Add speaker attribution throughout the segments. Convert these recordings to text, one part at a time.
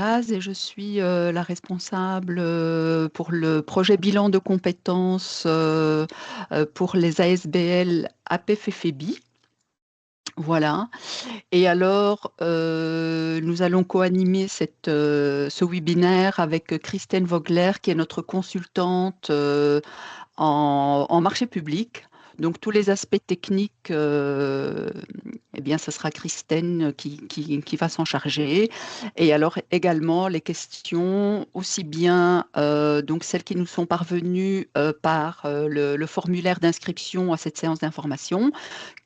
Speaker 1: Et je suis la responsable pour le projet bilan de compétences pour les ASBL APEF-FEBI. Voilà. Et alors, nous allons co-animer ce webinaire avec Christine Vogler, qui est notre consultante en marché public. Donc, tous les aspects techniques, eh bien, ce sera Christine qui va s'en charger. Et alors, également, les questions, aussi bien donc celles qui nous sont parvenues par le formulaire d'inscription à cette séance d'information,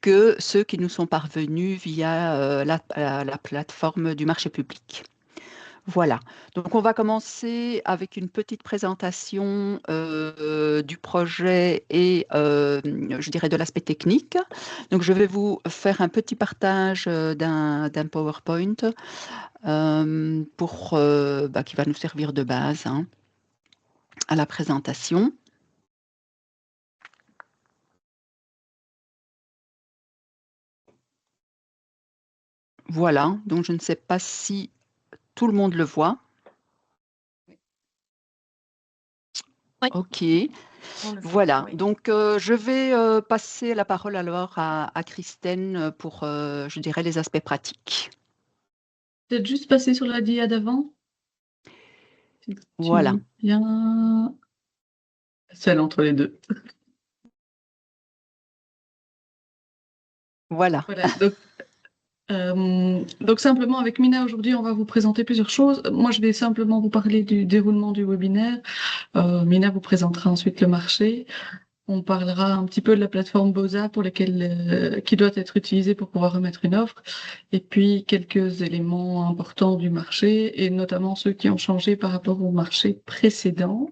Speaker 1: que ceux qui nous sont parvenus via la plateforme du marché public. Voilà, donc on va commencer avec une petite présentation du projet et je dirais de l'aspect technique. Donc je vais vous faire un petit partage d'un PowerPoint qui va nous servir de base à la présentation. Voilà, donc je ne sais pas si tout le monde le voit.
Speaker 2: Oui.
Speaker 1: Ok, voilà. Oui. Donc je vais passer la parole alors à Christine pour, je dirais, les aspects pratiques.
Speaker 3: Peut-être juste passer sur la dia d'avant. Si
Speaker 1: Voilà.
Speaker 3: Bien. Celle entre les deux.
Speaker 1: Voilà.
Speaker 3: Donc simplement avec Mina aujourd'hui, on va vous présenter plusieurs choses. Moi, je vais simplement vous parler du déroulement du webinaire. Mina vous présentera ensuite le marché. On parlera un petit peu de la plateforme Boza qui doit être utilisée pour pouvoir remettre une offre. Et puis quelques éléments importants du marché et notamment ceux qui ont changé par rapport au marché précédent.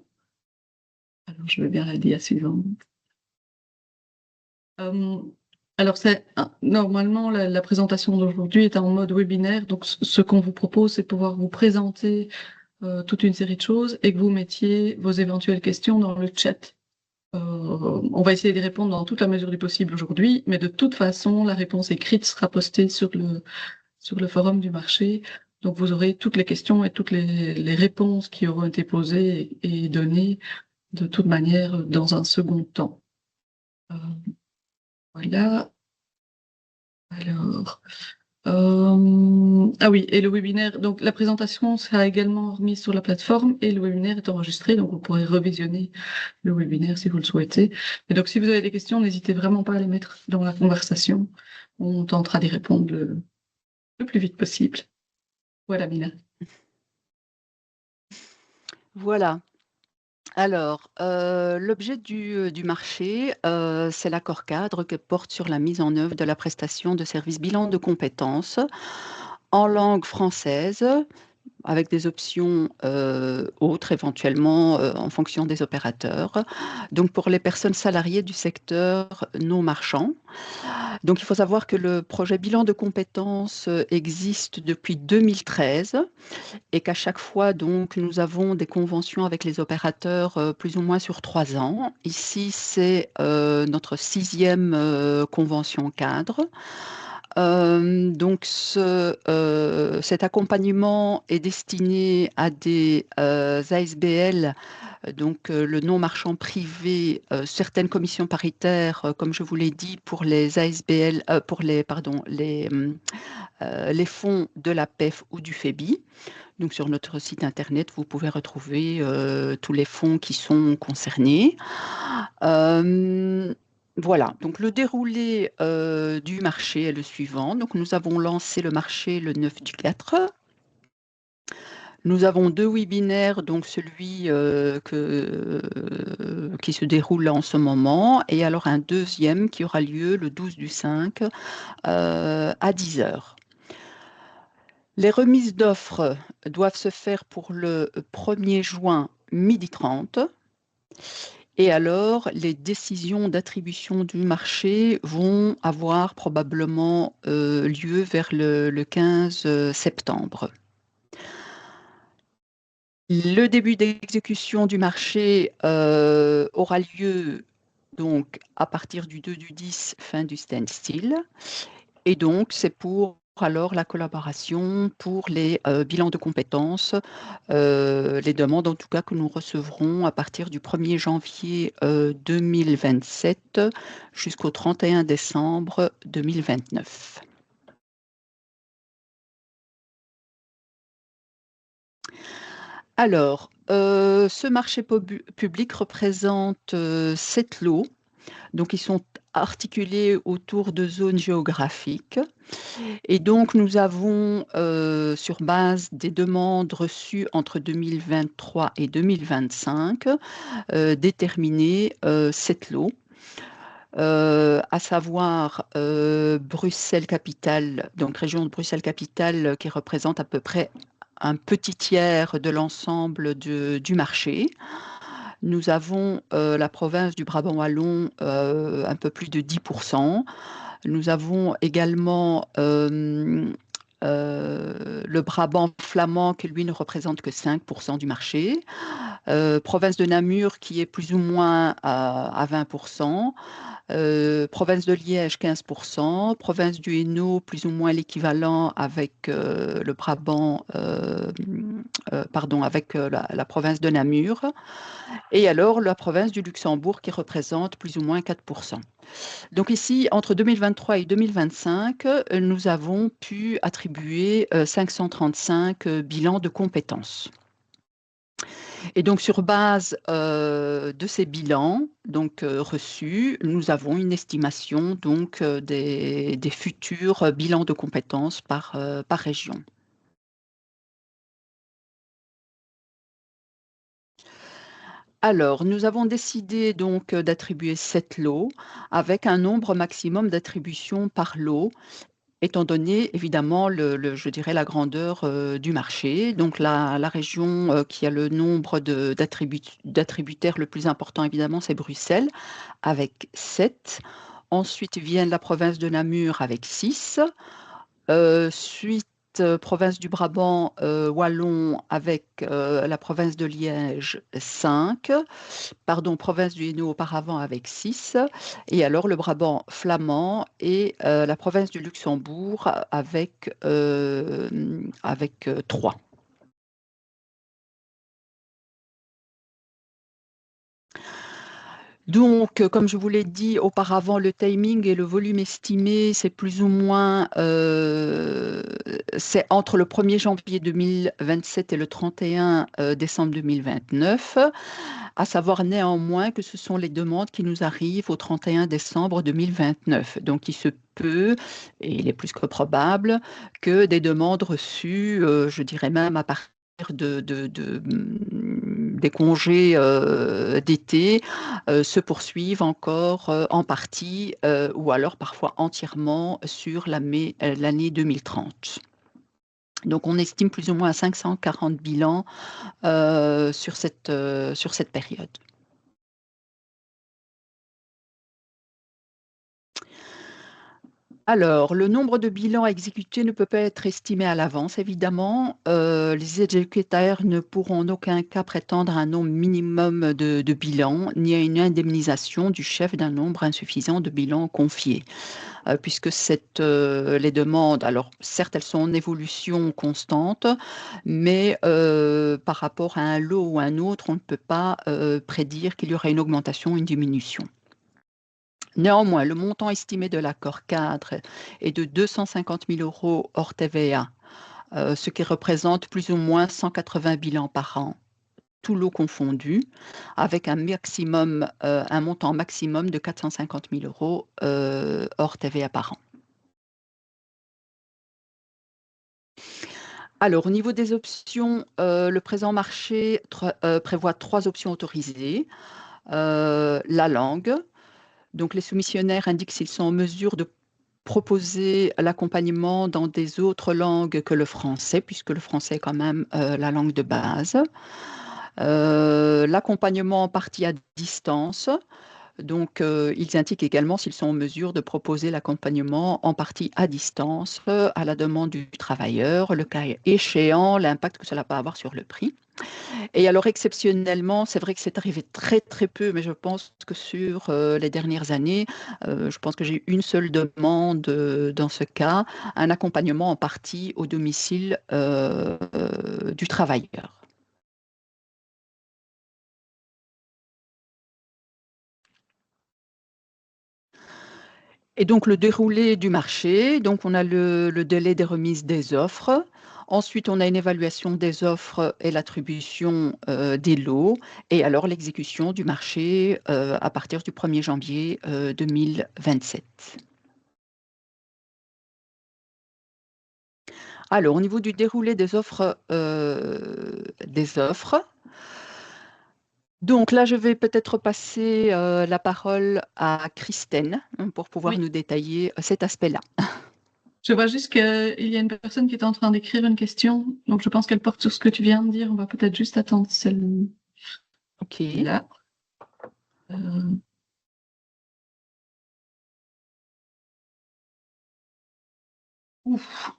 Speaker 3: Alors, je veux bien la dia suivante. Alors, normalement, la présentation d'aujourd'hui est en mode webinaire. Donc, ce qu'on vous propose, c'est de pouvoir vous présenter toute une série de choses et que vous mettiez vos éventuelles questions dans le chat. On va essayer d'y répondre dans toute la mesure du possible aujourd'hui, mais de toute façon, la réponse écrite sera postée sur le forum du marché. Donc, vous aurez toutes les questions et toutes les réponses qui auront été posées et données de toute manière dans un second temps. Voilà. Alors, ah oui, et le webinaire, donc la présentation sera également remise sur la plateforme et le webinaire est enregistré, donc vous pourrez revisionner le webinaire si vous le souhaitez. Et donc, si vous avez des questions, n'hésitez vraiment pas à les mettre dans la conversation. On tentera d'y répondre le plus vite possible. Voilà, Mina.
Speaker 1: Voilà. Alors, l'objet du marché, c'est l'accord cadre qui porte sur la mise en œuvre de la prestation de services bilan de compétences en langue française, avec des options autres éventuellement en fonction des opérateurs. Donc pour les personnes salariées du secteur non marchand. Donc il faut savoir que le projet bilan de compétences existe depuis 2013 et qu'à chaque fois donc nous avons des conventions avec les opérateurs plus ou moins sur 3 ans. Ici c'est notre 6e convention cadre. Donc cet accompagnement est destiné à des ASBL, donc le non marchand privé, certaines commissions paritaires, comme je vous l'ai dit, pour les ASBL, pour les fonds de la PEF ou du FEBI. Donc sur notre site internet, vous pouvez retrouver tous les fonds qui sont concernés. Voilà, donc le déroulé du marché est le suivant. Donc nous avons lancé le marché le 9/4. Nous avons 2 webinaires, donc celui qui se déroule là en ce moment, et alors un deuxième qui aura lieu le 12/5 à 10h. Les remises d'offres doivent se faire pour le 1er juin 12h30. Et alors, les décisions d'attribution du marché vont avoir probablement lieu vers le 15 septembre. Le début d'exécution du marché aura lieu donc à partir du 2/10, fin du standstill. Et donc, c'est pour alors la collaboration pour les bilans de compétences, les demandes en tout cas que nous recevrons à partir du 1er janvier 2027 jusqu'au 31 décembre 2029. Alors, ce marché public représente 7 lots. Donc, ils sont articulés autour de zones géographiques. Et donc, nous avons, sur base des demandes reçues entre 2023 et 2025, déterminé 7 lots, à savoir Bruxelles-Capitale, donc région de Bruxelles-Capitale qui représente à peu près un petit tiers de l'ensemble du marché. Nous avons la province du Brabant wallon, un peu plus de 10%. Nous avons également le Brabant flamand qui, lui, ne représente que 5% du marché. Province de Namur qui est plus ou moins à 20%. Province de Liège, 15%. Province du Hainaut, plus ou moins l'équivalent avec le Brabant, avec la province de Namur. Et alors la province du Luxembourg qui représente plus ou moins 4%. Donc ici, entre 2023 et 2025, nous avons pu attribuer 535 bilans de compétences. Et donc sur base de ces bilans reçus, nous avons une estimation des futurs bilans de compétences par région. Alors, nous avons décidé donc d'attribuer 7 lots avec un nombre maximum d'attributions par lot, étant donné évidemment je dirais la grandeur du marché. Donc la région qui a le nombre d'attributaires le plus important évidemment, c'est Bruxelles avec 7. Ensuite vient la province de Namur avec 6. Suite province du Brabant wallon avec la province de Liège 5, province du Hainaut auparavant avec 6, et alors le Brabant flamand et la province du Luxembourg avec 3. Donc, comme je vous l'ai dit auparavant, le timing et le volume estimé, c'est plus ou moins c'est entre le 1er janvier 2027 et le 31 décembre 2029, à savoir néanmoins que ce sont les demandes qui nous arrivent au 31 décembre 2029. Donc, il se peut, et il est plus que probable, que des demandes reçues, je dirais même à partir des congés d'été se poursuivent encore en partie ou alors parfois entièrement sur l'année 2030. Donc on estime plus ou moins à 540 bilans sur cette période. Alors, le nombre de bilans à exécuter ne peut pas être estimé à l'avance, évidemment. Les exécutataires ne pourront en aucun cas prétendre à un nombre minimum de bilans, ni à une indemnisation du chef d'un nombre insuffisant de bilans confiés. Puisque les demandes, alors certes, elles sont en évolution constante, mais par rapport à un lot ou un autre, on ne peut pas prédire qu'il y aura une augmentation ou une diminution. Néanmoins, le montant estimé de l'accord cadre est de 250 000 € hors TVA, ce qui représente plus ou moins 180 bilans par an, tout lot confondu, avec un montant maximum de 450 000 € hors TVA par an. Alors, au niveau des options, le présent marché prévoit 3 options autorisées. La langue. Donc, les soumissionnaires indiquent s'ils sont en mesure de proposer l'accompagnement dans des autres langues que le français, puisque le français est quand même la langue de base. L'accompagnement en partie à distance. Donc, ils indiquent également s'ils sont en mesure de proposer l'accompagnement en partie à distance, à la demande du travailleur, le cas échéant, l'impact que cela peut avoir sur le prix. Et alors exceptionnellement, c'est vrai que c'est arrivé très, très peu, mais je pense que sur, les dernières années, je pense que j'ai eu une seule demande, dans ce cas, un accompagnement en partie au domicile, du travailleur. Et donc le déroulé du marché, donc on a le délai des remises des offres. Ensuite, on a une évaluation des offres et l'attribution, des lots et alors l'exécution du marché, à partir du 1er janvier, 2027. Alors au niveau du déroulé des offres, donc là, je vais peut-être passer, la parole à Christine, pour pouvoir
Speaker 3: Oui,
Speaker 1: nous détailler, cet aspect-là.
Speaker 3: je vois juste qu'il y a une personne qui est en train d'écrire une question, donc je pense qu'elle porte sur ce que tu viens de dire. On va peut-être juste attendre celle-là.
Speaker 1: OK.
Speaker 3: Euh, ouf.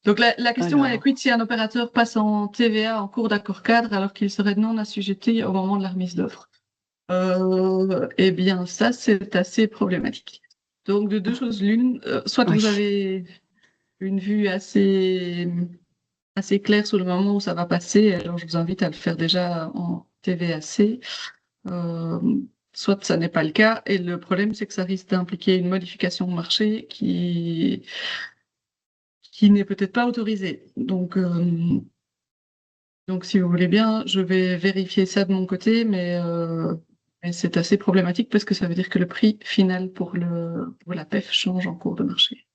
Speaker 3: Donc la question est,
Speaker 1: Alors,
Speaker 3: quid si un opérateur passe en TVA en cours d'accord cadre alors qu'il serait non assujetti au moment de la remise d'offre? Eh bien, ça, c'est assez problématique. Donc, de deux choses l'une, soit vous
Speaker 1: oui.
Speaker 3: avez une vue assez claire sur le moment où ça va passer, alors je vous invite à le faire déjà en TVAC, euh, soit ça n'est pas le cas, et le problème, c'est que ça risque d'impliquer une modification au marché qui n'est peut-être pas autorisée. Donc, si vous voulez bien, je vais vérifier ça de mon côté, mais c'est assez problématique parce que ça veut dire que le prix final pour la PEF change en cours de marché.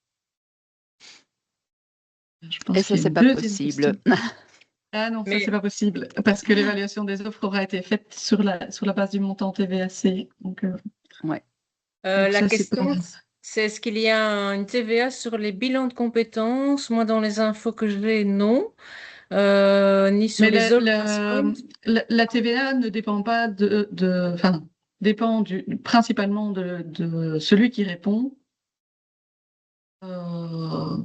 Speaker 3: Je
Speaker 1: Et
Speaker 3: pense
Speaker 1: ça,
Speaker 3: qu'il y a
Speaker 1: c'est
Speaker 3: une
Speaker 1: pas
Speaker 3: deuxième
Speaker 1: possible.
Speaker 3: question. Ah non, ça, c'est
Speaker 2: Mais
Speaker 3: pas possible parce que l'évaluation des offres aura été faite sur la base du montant TVAC.
Speaker 1: Ouais.
Speaker 3: Donc
Speaker 2: la
Speaker 3: ça, c'est pas...
Speaker 2: question, c'est est-ce qu'il y a une TVA sur les bilans de compétences? Moi, dans les infos que j'ai, non. Ni sur
Speaker 3: Mais
Speaker 2: les opérations.
Speaker 3: la TVA ne dépend pas enfin, dépend principalement de celui qui répond. Euh,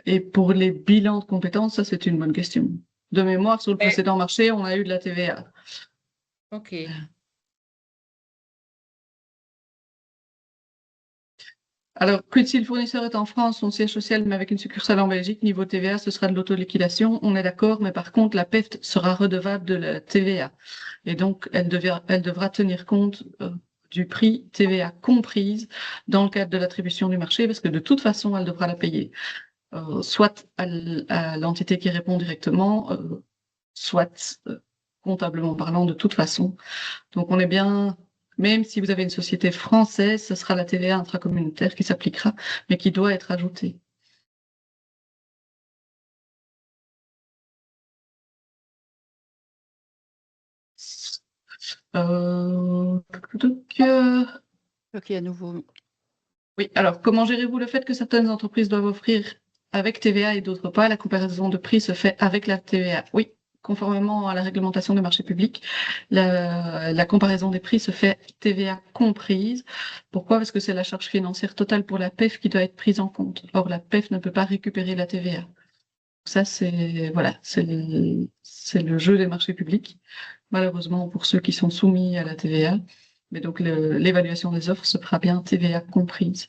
Speaker 3: Et pour les bilans de compétences, ça c'est une bonne question. De mémoire, sur le
Speaker 2: Mais-
Speaker 3: précédent marché, on a eu de la TVA.
Speaker 2: ok.
Speaker 3: Alors, quid si le fournisseur est en France, son siège social, mais avec une succursale en Belgique, niveau TVA, ce sera de l'autoliquidation, on est d'accord, mais par contre, la PEFT sera redevable de la TVA. Et donc, elle devra tenir compte du prix TVA comprise dans le cadre de l'attribution du marché, parce que de toute façon, elle devra la payer. Soit à l'entité qui répond directement, soit comptablement parlant de toute façon. Donc on est bien, même si vous avez une société française, ce sera la TVA intracommunautaire qui s'appliquera, mais qui doit être ajoutée. Euh... donc,
Speaker 1: OK, à nouveau.
Speaker 3: oui, alors comment gérez-vous le fait que certaines entreprises doivent offrir avec TVA et d'autres pas? La comparaison de prix se fait avec la TVA. Oui, conformément à la réglementation des marchés publics, la comparaison des prix se fait TVA comprise. Pourquoi? Parce que c'est la charge financière totale pour la PEF qui doit être prise en compte. Or, la PEF ne peut pas récupérer la TVA. Ça, voilà, c'est le jeu des marchés publics, malheureusement pour ceux qui sont soumis à la TVA. Mais donc, l'évaluation des offres se fera bien TVA comprise.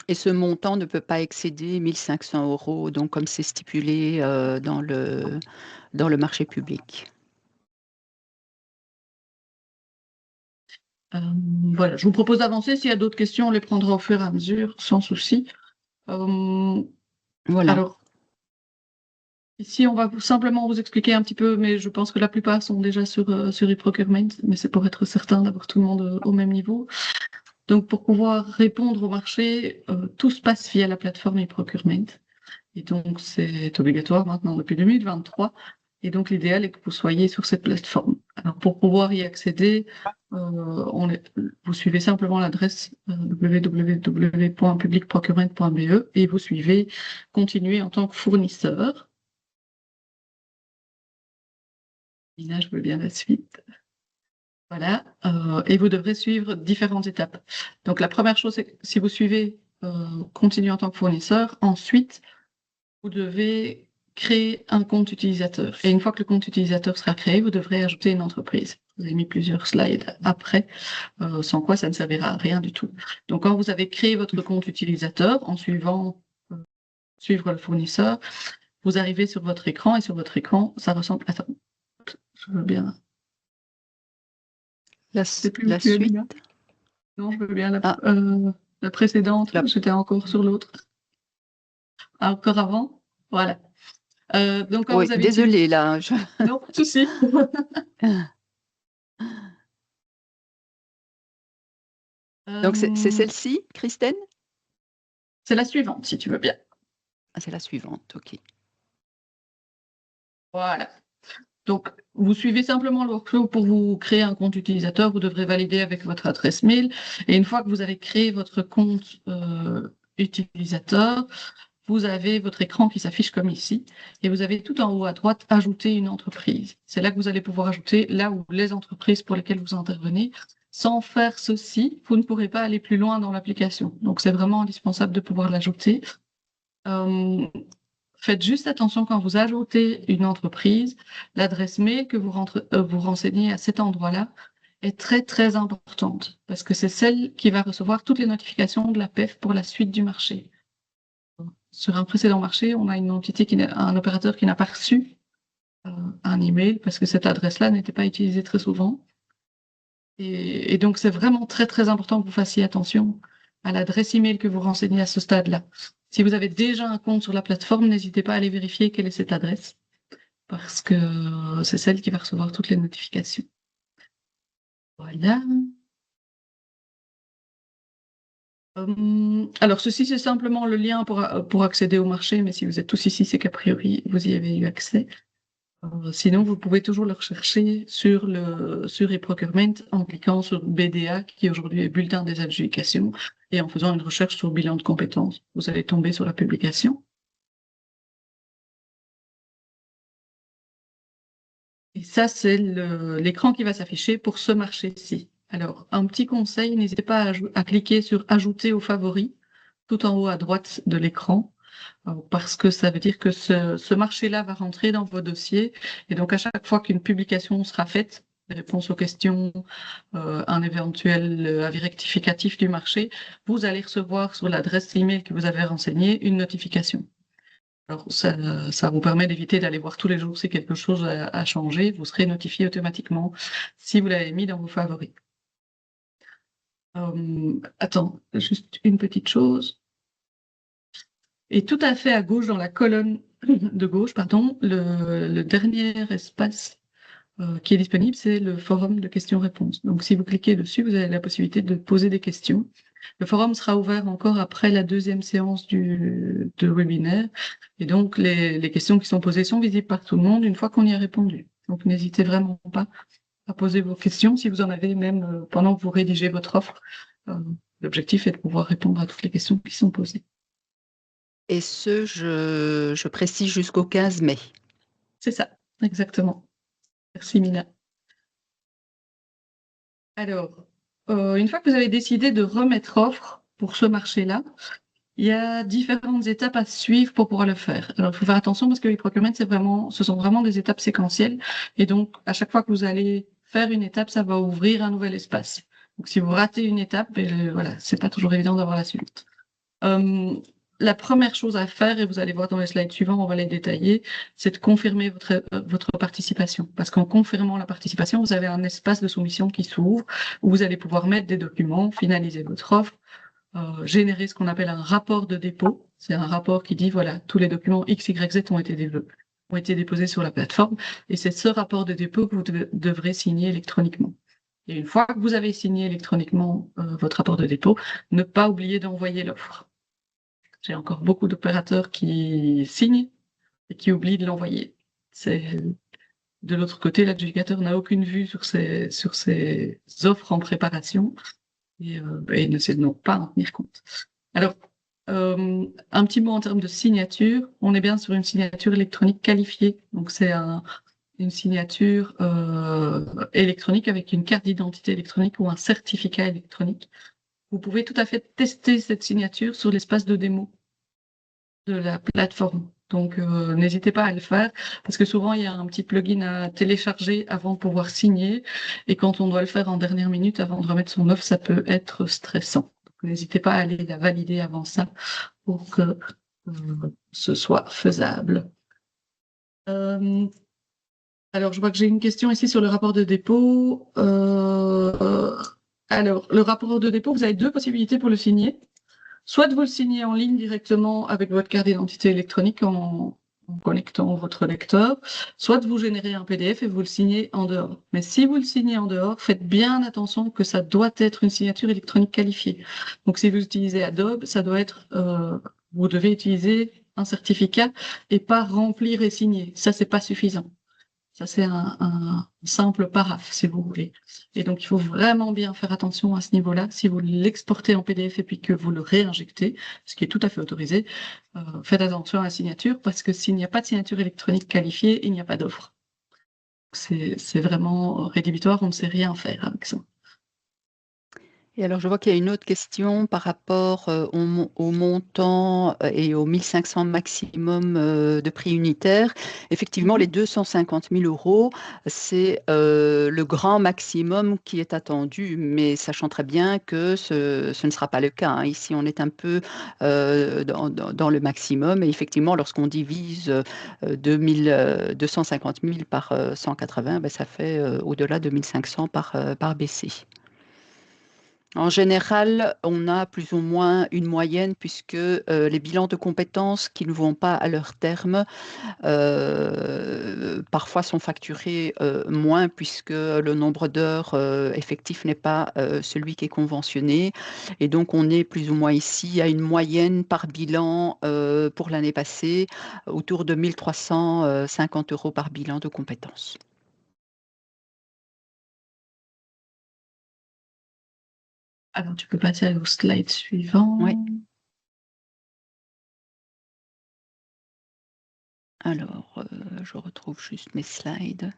Speaker 1: Et ce montant ne peut pas excéder 1 500 €, donc comme c'est stipulé, dans le marché public.
Speaker 3: Euh, voilà, je vous propose d'avancer. S'il y a d'autres questions, on les prendra au fur et à mesure, sans souci. Euh,
Speaker 1: Voilà.
Speaker 3: alors, ici, on va simplement vous expliquer un petit peu, mais je pense que la plupart sont déjà sur e-procurement, mais c'est pour être certain d'avoir tout le monde au même niveau. Donc, pour pouvoir répondre au marché, tout se passe via la plateforme e-procurement. Et donc, c'est obligatoire maintenant depuis 2023. Et donc, l'idéal est que vous soyez sur cette plateforme. Alors, pour pouvoir y accéder, vous suivez simplement l'adresse www.publicprocurement.be et vous suivez continuer en tant que fournisseur. Et là, je veux bien la suite. Voilà, et vous devrez suivre différentes étapes. Donc la première chose, c'est que si vous suivez continuer en tant que fournisseur, ensuite, vous devez créer un compte utilisateur. Et une fois que le compte utilisateur sera créé, vous devrez ajouter une entreprise. Vous avez mis plusieurs slides après, sans quoi ça ne servira à rien du tout. Donc quand vous avez créé votre compte utilisateur, en suivant suivre le fournisseur, vous arrivez sur votre écran, et sur votre écran, ça ressemble... Attends, je veux bien... C'est plus
Speaker 1: La
Speaker 3: où tu es,
Speaker 1: suite.
Speaker 3: Lina. Non, je veux bien
Speaker 1: Ah.
Speaker 3: la précédente, j'étais encore sur l'autre. Ah, encore avant, voilà. Donc quand
Speaker 1: Oui,
Speaker 3: vous avez
Speaker 1: désolée, là.
Speaker 3: Non, pas de souci.
Speaker 1: Donc, c'est celle-ci, Christine?
Speaker 3: C'est la suivante, si tu veux bien.
Speaker 1: Ah, c'est la suivante, ok.
Speaker 3: Voilà. Donc, vous suivez simplement le workflow pour vous créer un compte utilisateur. Vous devrez valider avec votre adresse mail. Et une fois que vous avez créé votre compte utilisateur, vous avez votre écran qui s'affiche comme ici. Et vous avez tout en haut à droite, ajouter une entreprise. C'est là que vous allez pouvoir ajouter là où les entreprises pour lesquelles vous intervenez. Sans faire ceci, vous ne pourrez pas aller plus loin dans l'application. Donc, c'est vraiment indispensable de pouvoir l'ajouter. Faites juste attention quand vous ajoutez une entreprise, l'adresse mail que vous renseignez à cet endroit-là est très, très importante parce que c'est celle qui va recevoir toutes les notifications de la PEF pour la suite du marché. Sur un précédent marché, on a un opérateur qui n'a pas reçu un email parce que cette adresse-là n'était pas utilisée très souvent. Et donc, c'est vraiment très, très important que vous fassiez attention à l'adresse email que vous renseignez à ce stade-là. Si vous avez déjà un compte sur la plateforme, n'hésitez pas à aller vérifier quelle est cette adresse, parce que c'est celle qui va recevoir toutes les notifications. Voilà. Alors, ceci, c'est simplement le lien pour accéder au marché, mais si vous êtes tous ici, c'est qu'a priori, vous y avez eu accès. Sinon, vous pouvez toujours le rechercher sur e-procurement en cliquant sur BDA, qui aujourd'hui est Bulletin des adjudications, et en faisant une recherche sur bilan de compétences. Vous allez tomber sur la publication. Et ça, c'est l'écran qui va s'afficher pour ce marché-ci. Alors, un petit conseil, n'hésitez pas à cliquer sur Ajouter aux favoris, tout en haut à droite de l'écran, parce que ça veut dire que ce marché-là va rentrer dans vos dossiers. Et donc, à chaque fois qu'une publication sera faite, des réponses aux questions, un éventuel avis rectificatif du marché, vous allez recevoir sur l'adresse email que vous avez renseignée une notification. Alors, ça vous permet d'éviter d'aller voir tous les jours si quelque chose a changé. Vous serez notifié automatiquement si vous l'avez mis dans vos favoris. Attends, juste une petite chose. Et tout à fait à gauche, dans la colonne de gauche, pardon, le dernier espace qui est disponible, c'est le forum de questions-réponses. Donc, si vous cliquez dessus, vous avez la possibilité de poser des questions. Le forum sera ouvert encore après la deuxième séance de webinaire. Et donc, les questions qui sont posées sont visibles par tout le monde une fois qu'on y a répondu. Donc, n'hésitez vraiment pas à poser vos questions si vous en avez même pendant que vous rédigez votre offre. L'objectif est de pouvoir répondre à toutes les questions qui sont posées.
Speaker 1: Et je précise jusqu'au 15 mai.
Speaker 3: C'est ça, exactement. Merci, Mina. Alors, une fois que vous avez décidé de remettre offre pour ce marché-là, il y a différentes étapes à suivre pour pouvoir le faire. Alors, il faut faire attention parce que les procurements, ce sont vraiment des étapes séquentielles. Et donc, à chaque fois que vous allez faire une étape, ça va ouvrir un nouvel espace. Donc, si vous ratez une étape, voilà, c'est pas toujours évident d'avoir la suite. La première chose à faire, et vous allez voir dans les slides suivants, on va les détailler, c'est de confirmer votre participation. Parce qu'en confirmant la participation, vous avez un espace de soumission qui s'ouvre, où vous allez pouvoir mettre des documents, finaliser votre offre, générer ce qu'on appelle un rapport de dépôt. C'est un rapport qui dit, voilà, tous les documents X, Y, Z ont été déposés sur la plateforme, et c'est ce rapport de dépôt que vous devrez signer électroniquement. Et une fois que vous avez signé électroniquement votre rapport de dépôt, ne pas oublier d'envoyer l'offre. J'ai encore beaucoup d'opérateurs qui signent et qui oublient de l'envoyer. de l'autre côté, l'adjudicateur n'a aucune vue sur ces offres en préparation et il ne sait donc pas en tenir compte. Alors, un petit mot en termes de signature. On est bien sur une signature électronique qualifiée. Donc, c'est une signature électronique avec une carte d'identité électronique ou un certificat électronique. Vous pouvez tout à fait tester cette signature sur l'espace de démo de la plateforme. Donc, n'hésitez pas à le faire parce que souvent, il y a un petit plugin à télécharger avant de pouvoir signer. Et quand on doit le faire en dernière minute avant de remettre son offre, ça peut être stressant. Donc, n'hésitez pas à aller la valider avant ça pour que ce soit faisable. Alors, je vois que j'ai une question ici sur le rapport de dépôt. Alors, le rapport de dépôt, vous avez deux possibilités pour le signer. Soit de vous le signer en ligne directement avec votre carte d'identité électronique en connectant votre lecteur, soit de vous générer un PDF et vous le signez en dehors. Mais si vous le signez en dehors, faites bien attention que ça doit être une signature électronique qualifiée. Donc, si vous utilisez Adobe, ça doit être, vous devez utiliser un certificat et pas remplir et signer. Ça, c'est pas suffisant. Ça, c'est un simple paraphe, si vous voulez. Et donc, il faut vraiment bien faire attention à ce niveau-là. Si vous l'exportez en PDF et puis que vous le réinjectez, ce qui est tout à fait autorisé, faites attention à la signature parce que s'il n'y a pas de signature électronique qualifiée, il n'y a pas d'offre. C'est vraiment rédhibitoire, on ne sait rien faire avec ça.
Speaker 1: Et alors, je vois qu'il y a une autre question par rapport au montant et aux 1500 maximum de prix unitaire. Effectivement, les 250 000 €, c'est le grand maximum qui est attendu, mais sachant très bien que ce ne sera pas le cas, hein. Ici, on est un peu dans le maximum. Et effectivement, lorsqu'on divise 250 000 par 180, ben, ça fait au-delà de 1500 par BC. En général, on a plus ou moins une moyenne puisque les bilans de compétences qui ne vont pas à leur terme parfois sont facturés moins puisque le nombre d'heures effectif n'est pas celui qui est conventionné. Et donc, on est plus ou moins ici à une moyenne par bilan pour l'année passée autour de 1 350 € par bilan de compétences.
Speaker 3: Alors, tu peux passer au slide suivant.
Speaker 1: Oui. Alors, je retrouve juste mes slides.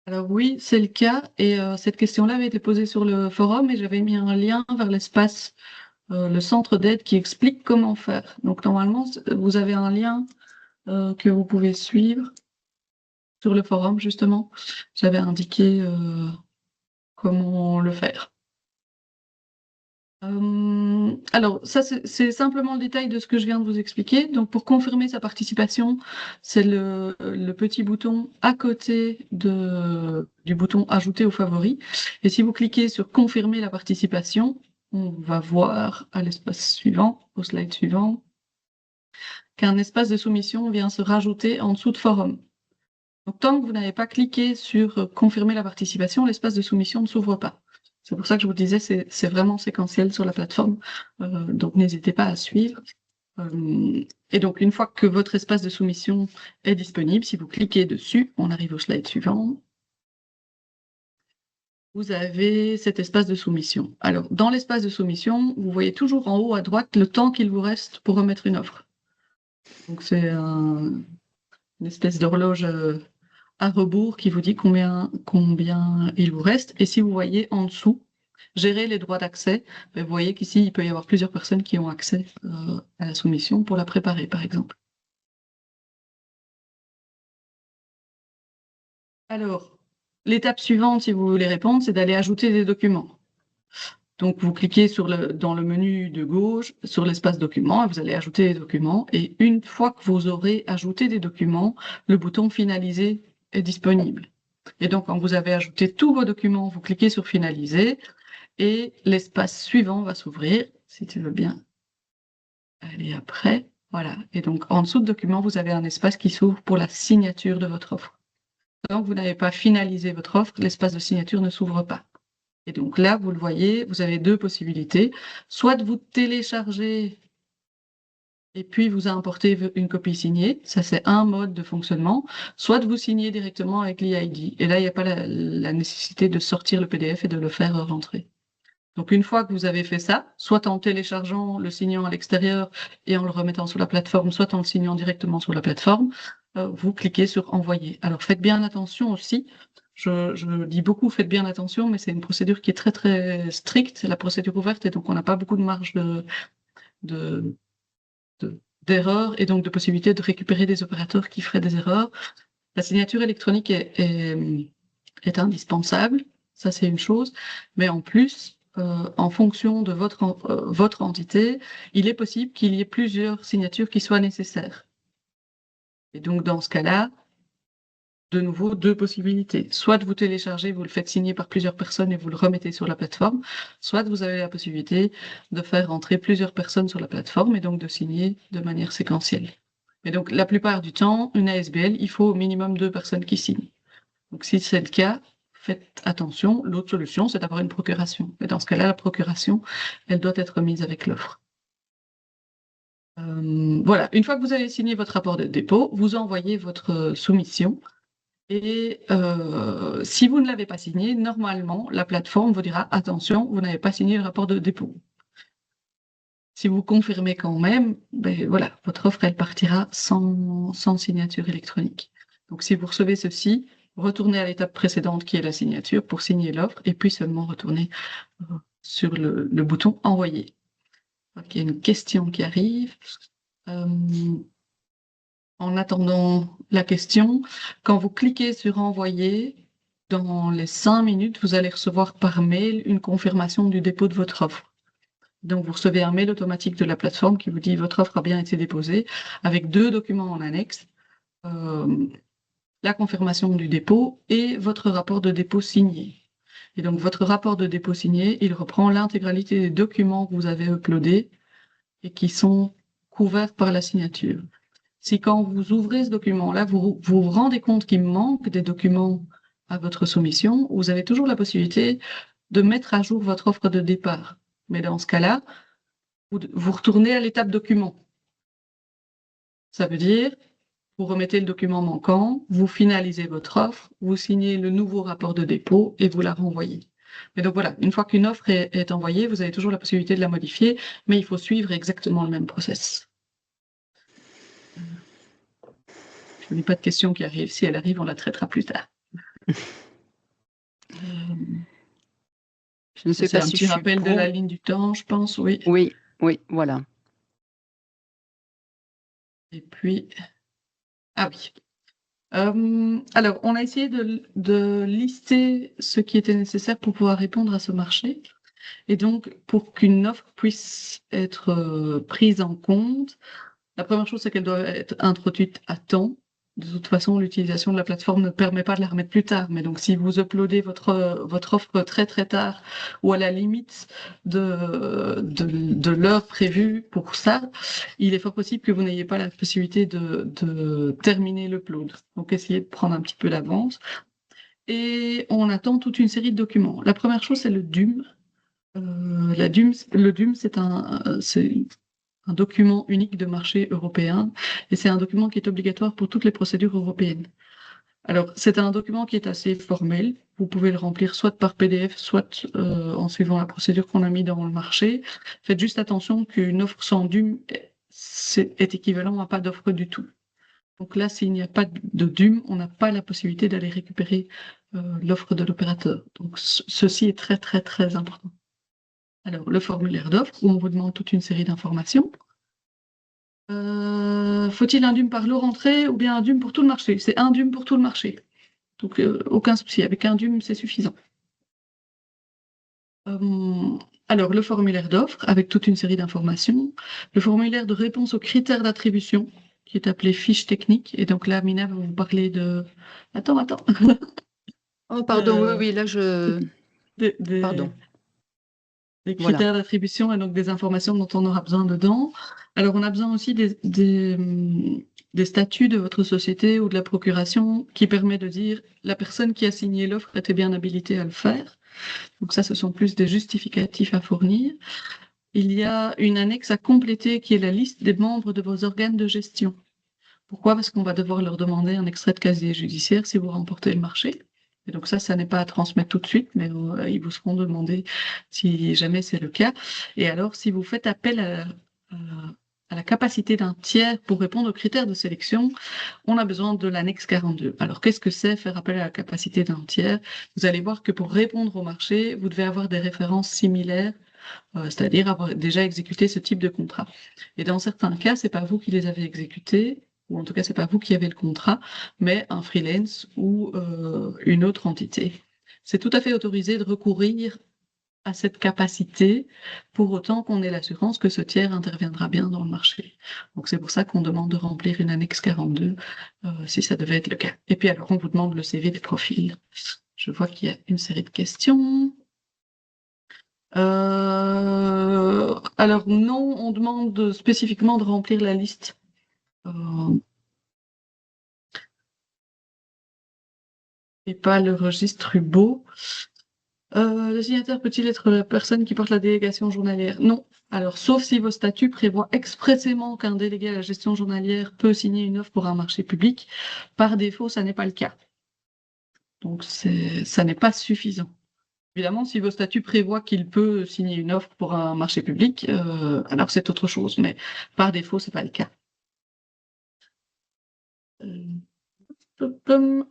Speaker 3: Alors oui, c'est le cas. Et cette question-là avait été posée sur le forum et j'avais mis un lien vers l'espace, le centre d'aide qui explique comment faire. Donc normalement, vous avez un lien que vous pouvez suivre sur le forum, justement. J'avais indiqué comment le faire. Alors, ça, c'est simplement le détail de ce que je viens de vous expliquer. Donc, pour confirmer sa participation, c'est le petit bouton à côté du bouton « Ajouter aux favoris ». Et si vous cliquez sur « Confirmer la participation », on va voir à l'espace suivant, au slide suivant, qu'un espace de soumission vient se rajouter en dessous de forum. Donc, tant que vous n'avez pas cliqué sur « Confirmer la participation », l'espace de soumission ne s'ouvre pas. C'est pour ça que je vous disais, c'est vraiment séquentiel sur la plateforme, donc n'hésitez pas à suivre. Et donc, une fois que votre espace de soumission est disponible, si vous cliquez dessus, on arrive au slide suivant. Vous avez cet espace de soumission. Alors, dans l'espace de soumission, vous voyez toujours en haut à droite le temps qu'il vous reste pour remettre une offre. Donc, c'est une espèce d'horloge à rebours qui vous dit combien il vous reste. Et si vous voyez en dessous, gérer les droits d'accès, vous voyez qu'ici, il peut y avoir plusieurs personnes qui ont accès à la soumission pour la préparer, par exemple. Alors, l'étape suivante, si vous voulez répondre, c'est d'aller ajouter des documents. Donc, vous cliquez dans le menu de gauche sur l'espace documents et vous allez ajouter des documents. Et une fois que vous aurez ajouté des documents, le bouton finaliser est disponible. Et donc, quand vous avez ajouté tous vos documents, vous cliquez sur finaliser et l'espace suivant va s'ouvrir, si tu veux bien aller après. Voilà. Et donc, en dessous de document, vous avez un espace qui s'ouvre pour la signature de votre offre. Tant que vous n'avez pas finalisé votre offre, l'espace de signature ne s'ouvre pas. Et donc là, vous le voyez, vous avez deux possibilités. Soit de vous télécharger et puis vous importez une copie signée, ça c'est un mode de fonctionnement, soit de vous signer directement avec l'e-ID. Et là, il n'y a pas la nécessité de sortir le PDF et de le faire rentrer. Donc une fois que vous avez fait ça, soit en téléchargeant, le signant à l'extérieur et en le remettant sur la plateforme, soit en le signant directement sur la plateforme, vous cliquez sur envoyer. Alors faites bien attention aussi. Je dis beaucoup, faites bien attention, mais c'est une procédure qui est très très stricte, c'est la procédure ouverte, et donc on n'a pas beaucoup de marge de, d'erreurs et donc de possibilité de récupérer des opérateurs qui feraient des erreurs. La signature électronique est indispensable, ça c'est une chose, mais en plus, en fonction de votre entité, il est possible qu'il y ait plusieurs signatures qui soient nécessaires. Et donc dans ce cas-là, de nouveau, deux possibilités. Soit de vous télécharger, vous le faites signer par plusieurs personnes et vous le remettez sur la plateforme, soit vous avez la possibilité de faire rentrer plusieurs personnes sur la plateforme et donc de signer de manière séquentielle. Mais donc, la plupart du temps, une ASBL, il faut au minimum 2 personnes qui signent. Donc, si c'est le cas, faites attention. L'autre solution, c'est d'avoir une procuration. Et dans ce cas-là, la procuration, elle doit être mise avec l'offre. Voilà. Une fois que vous avez signé votre rapport de dépôt, vous envoyez votre soumission. Et si vous ne l'avez pas signé, normalement, la plateforme vous dira attention, vous n'avez pas signé le rapport de dépôt. Si vous confirmez quand même, ben voilà, votre offre, elle partira sans signature électronique. Donc, si vous recevez ceci, retournez à l'étape précédente qui est la signature pour signer l'offre et puis seulement retournez sur le bouton envoyer. Donc, il y a une question qui arrive. En attendant la question, quand vous cliquez sur envoyer, dans les 5 minutes, vous allez recevoir par mail une confirmation du dépôt de votre offre. Donc, vous recevez un mail automatique de la plateforme qui vous dit votre offre a bien été déposée avec 2 documents en annexe, la confirmation du dépôt et votre rapport de dépôt signé. Et donc, votre rapport de dépôt signé, il reprend l'intégralité des documents que vous avez uploadés et qui sont couverts par la signature. Si quand vous ouvrez ce document-là, vous vous rendez compte qu'il manque des documents à votre soumission, vous avez toujours la possibilité de mettre à jour votre offre de départ. Mais dans ce cas-là, vous retournez à l'étape document. Ça veut dire, vous remettez le document manquant, vous finalisez votre offre, vous signez le nouveau rapport de dépôt et vous la renvoyez. Mais donc voilà, une fois qu'une offre est envoyée, vous avez toujours la possibilité de la modifier, mais il faut suivre exactement le même process. Je n'ai pas de question qui arrive. Si elle arrive, on la traitera plus tard.
Speaker 1: Je ne sais
Speaker 3: C'est
Speaker 1: pas
Speaker 3: un
Speaker 1: si
Speaker 3: petit
Speaker 1: je suis
Speaker 3: rappel de
Speaker 1: pour.
Speaker 3: la ligne du temps, je pense, oui.
Speaker 1: Oui, voilà.
Speaker 3: Et puis, ah oui. Alors, on a essayé de lister ce qui était nécessaire pour pouvoir répondre à ce marché. Et donc, pour qu'une offre puisse être prise en compte, la première chose, c'est qu'elle doit être introduite à temps. De toute façon, l'utilisation de la plateforme ne permet pas de la remettre plus tard. Mais donc, si vous uploadez votre offre très très tard ou à la limite de l'heure prévue pour ça, il est fort possible que vous n'ayez pas la possibilité de terminer l'upload. Donc, essayez de prendre un petit peu d'avance. Et on attend toute une série de documents. La première chose, c'est le DUM. Le DUM, c'est un document unique de marché européen et c'est un document qui est obligatoire pour toutes les procédures européennes. Alors, c'est un document qui est assez formel. Vous pouvez le remplir soit par PDF, soit en suivant la procédure qu'on a mis dans le marché. Faites juste attention qu'une offre sans DUM est équivalent à pas d'offre du tout. Donc là, s'il n'y a pas de DUM, on n'a pas la possibilité d'aller récupérer l'offre de l'opérateur. Donc, ceci est très, très, très important. Alors, le formulaire d'offre, où on vous demande toute une série d'informations. Faut-il un DUM par lot rentré ou bien un DUM pour tout le marché? C'est un DUM pour tout le marché. Donc, aucun souci. Avec un DUM, c'est suffisant. Alors, le formulaire d'offre, avec toute une série d'informations. Le formulaire de réponse aux critères d'attribution, qui est appelé fiche technique. Et donc là, Mina va vous parler de... Attends.
Speaker 1: Oh, pardon, oui, là, je... Pardon.
Speaker 3: les
Speaker 1: Voilà.
Speaker 3: critères d'attribution et donc des informations dont on aura besoin dedans. Alors, on a besoin aussi des statuts de votre société ou de la procuration qui permet de dire la personne qui a signé l'offre était bien habilitée à le faire. Donc ça, ce sont plus des justificatifs à fournir. Il y a une annexe à compléter qui est la liste des membres de vos organes de gestion. Pourquoi? Parce qu'on va devoir leur demander un extrait de casier judiciaire si vous remportez le marché. Et donc ça n'est pas à transmettre tout de suite, mais ils vous seront demandés si jamais c'est le cas. Et alors, si vous faites appel à la capacité d'un tiers pour répondre aux critères de sélection, on a besoin de l'annexe 42. Alors, qu'est-ce que c'est faire appel à la capacité d'un tiers? Vous allez voir que pour répondre au marché, vous devez avoir des références similaires, c'est-à-dire avoir déjà exécuté ce type de contrat. Et dans certains cas, c'est pas vous qui les avez exécutés, ou en tout cas, c'est pas vous qui avez le contrat, mais un freelance ou une autre entité. C'est tout à fait autorisé de recourir à cette capacité, pour autant qu'on ait l'assurance que ce tiers interviendra bien dans le marché. Donc c'est pour ça qu'on demande de remplir une annexe 42, si ça devait être le cas. Et puis alors, on vous demande le CV des profils. Je vois qu'il y a une série de questions. Alors non, on demande spécifiquement de remplir la liste. Et pas le registre UBO. Le signataire peut-il être la personne qui porte la délégation journalière? Non. Alors, sauf si vos statuts prévoient expressément qu'un délégué à la gestion journalière peut signer une offre pour un marché public. Par défaut, ça n'est pas le cas. Donc, ça n'est pas suffisant. Évidemment, si vos statuts prévoient qu'il peut signer une offre pour un marché public, alors c'est autre chose, mais par défaut, c'est pas le cas.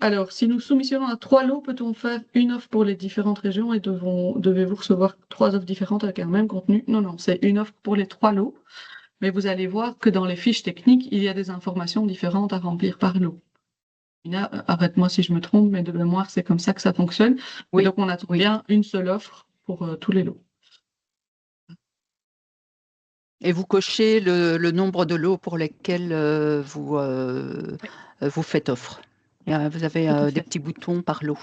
Speaker 3: Alors, si nous soumissionnons à 3 lots, peut-on faire une offre pour les différentes régions et devez-vous recevoir 3 offres différentes avec un même contenu? Non, non, c'est une offre pour les 3 lots, mais vous allez voir que dans les fiches techniques, il y a des informations différentes à remplir par lot. Ina, arrête-moi si je me trompe, mais de mémoire, c'est comme ça que ça fonctionne.
Speaker 1: Oui.
Speaker 3: Et donc, on attend bien une seule offre pour tous les lots.
Speaker 1: Et vous cochez le nombre de lots pour lesquels vous faites offre. Et, vous avez
Speaker 3: Tout à
Speaker 1: des
Speaker 3: fait.
Speaker 1: petits boutons par lot.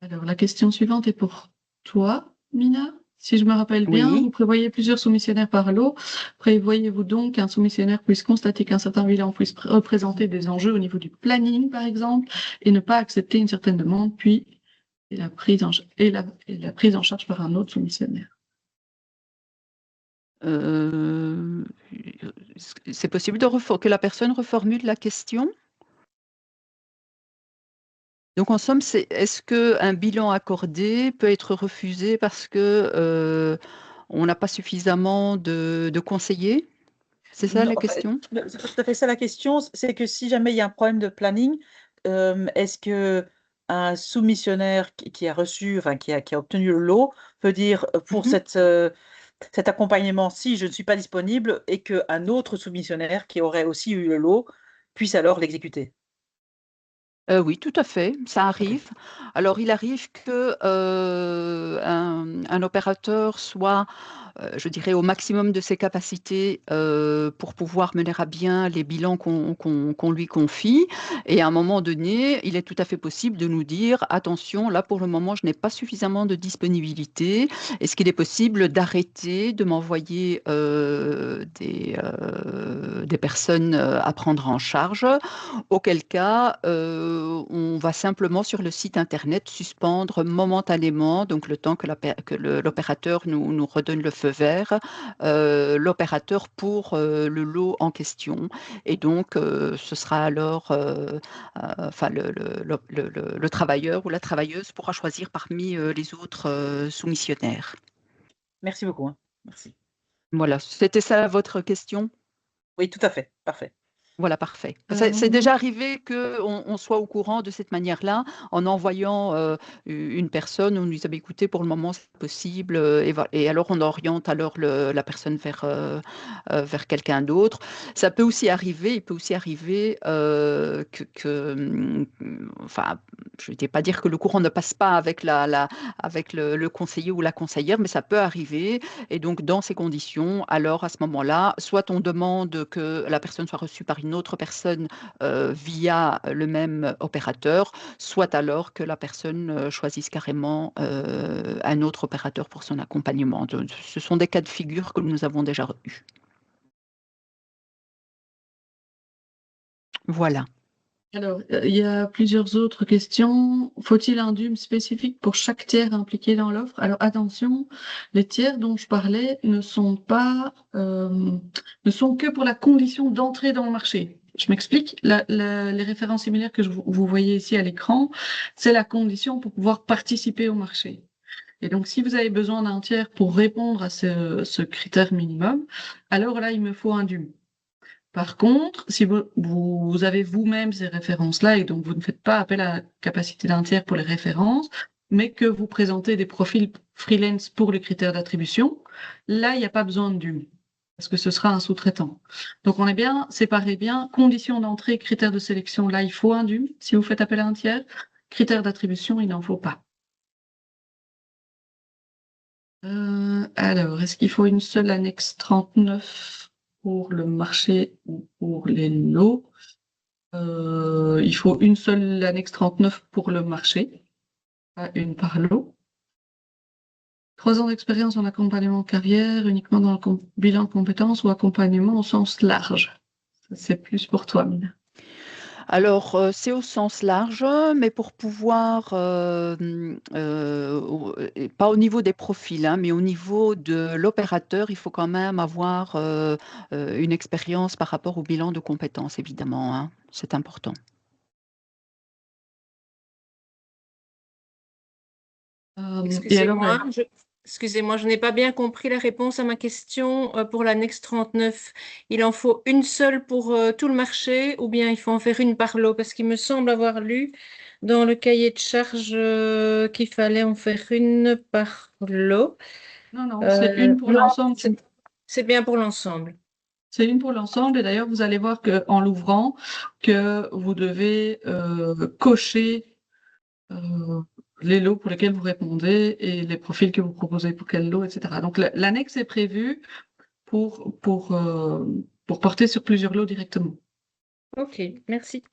Speaker 3: Alors, la question suivante est pour toi, Mina. Si je me rappelle bien,
Speaker 1: Oui.
Speaker 3: vous prévoyez plusieurs soumissionnaires par lot. Prévoyez-vous donc qu'un soumissionnaire puisse constater qu'un certain bilan puisse représenter des enjeux au niveau du planning, par exemple, et ne pas accepter une certaine demande, puis la prise en charge par un autre soumissionnaire?
Speaker 1: C'est possible que la personne reformule la question? Donc en somme, est-ce qu'un bilan accordé peut être refusé parce que, on n'a pas suffisamment de conseillers? C'est ça
Speaker 4: Non,
Speaker 1: la
Speaker 4: en fait,
Speaker 1: question?
Speaker 4: c'est pas tout à fait ça la question. C'est que si jamais il y a un problème de planning, est-ce qu'un soumissionnaire qui a reçu, enfin qui a obtenu le lot, peut dire pour
Speaker 1: Mmh.
Speaker 4: cet accompagnement-ci, je ne suis pas disponible, et qu'un autre soumissionnaire qui aurait aussi eu le lot puisse alors l'exécuter?
Speaker 1: Oui, tout à fait, ça
Speaker 4: OK.
Speaker 1: arrive. Alors il arrive que, un opérateur soit, je dirais au maximum de ses capacités, pour pouvoir mener à bien les bilans qu'on lui confie et à un moment donné, il est tout à fait possible de nous dire: «Attention, là pour le moment, je n'ai pas suffisamment de disponibilité. Est-ce qu'il est possible d'arrêter de m'envoyer, des personnes, à prendre en charge?» Auquel cas, on va simplement sur le site internet suspendre momentanément, donc le temps que l'opérateur nous redonne le feu vert, l'opérateur pour, le lot en question et donc ce sera alors, enfin le travailleur ou la travailleuse pourra choisir parmi, les autres, soumissionnaires.
Speaker 4: Merci beaucoup, hein. Merci.
Speaker 1: Voilà, c'était ça votre question?
Speaker 4: Oui, tout à fait, parfait.
Speaker 1: Voilà, parfait. C'est
Speaker 3: Euh,
Speaker 1: déjà arrivé qu'on soit au courant de cette manière-là, en envoyant, une personne, on nous dit: «Ah beh, écoutez, pour le moment, c'est pas possible», et alors on oriente alors la personne vers quelqu'un d'autre. Ça peut aussi arriver il peut aussi arriver, enfin, je ne vais pas dire que le courant ne passe pas avec le conseiller ou la conseillère, mais ça peut arriver et donc dans ces conditions, alors à ce moment-là, soit on demande que la personne soit reçue par une une autre personne via le même opérateur, soit alors que la personne choisisse carrément un autre opérateur pour son accompagnement. Donc, ce sont des cas de figure que nous avons déjà eus. Voilà.
Speaker 3: Alors, il y a plusieurs autres questions. Faut-il un DUM spécifique pour chaque tiers impliqué dans l'offre? Alors, attention, les tiers dont je parlais ne sont que pour la condition d'entrée dans le marché. Je m'explique. Les références similaires que vous voyez ici à l'écran, c'est la condition pour pouvoir participer au marché. Et donc, si vous avez besoin d'un tiers pour répondre à ce critère minimum, alors là, il me faut un DUM. Par contre, si vous avez vous-même ces références-là et donc vous ne faites pas appel à la capacité d'un tiers pour les références, mais que vous présentez des profils freelance pour les critères d'attribution, là, il n'y a pas besoin de DUM, parce que ce sera un sous-traitant. Donc, on est bien, séparez bien, conditions d'entrée, critères de sélection, là, il faut un DUM si vous faites appel à un tiers. Critères d'attribution, il n'en faut pas. Alors, est-ce qu'il faut une seule annexe 39 pour le marché ou pour les lots? Il faut une seule annexe 39 pour le marché, pas une par lot. 3 ans d'expérience en accompagnement carrière, uniquement dans le bilan de compétences ou accompagnement au sens large. C'est plus pour toi, Mina.
Speaker 1: Alors, c'est au sens large, mais pour pouvoir, pas au niveau des profils, hein, mais au niveau de l'opérateur, il faut quand même avoir une expérience par rapport au bilan de compétences, évidemment, hein. C'est important.
Speaker 3: Et alors,
Speaker 2: Excusez-moi, je n'ai pas bien compris la réponse à ma question pour l'annexe 39. Il en faut une seule pour tout le marché ou bien il faut en faire une par lot? Parce qu'il me semble avoir lu dans le cahier de charge qu'il fallait en faire une par lot.
Speaker 3: non, c'est une pour l'ensemble.
Speaker 2: C'est bien pour l'ensemble.
Speaker 3: C'est une pour l'ensemble et d'ailleurs, vous allez voir qu'en l'ouvrant, que vous devez cocher les lots pour lesquels vous répondez et les profils que vous proposez pour quel lot, etc. Donc l'annexe est prévue pour porter sur plusieurs lots directement.
Speaker 2: Ok, merci.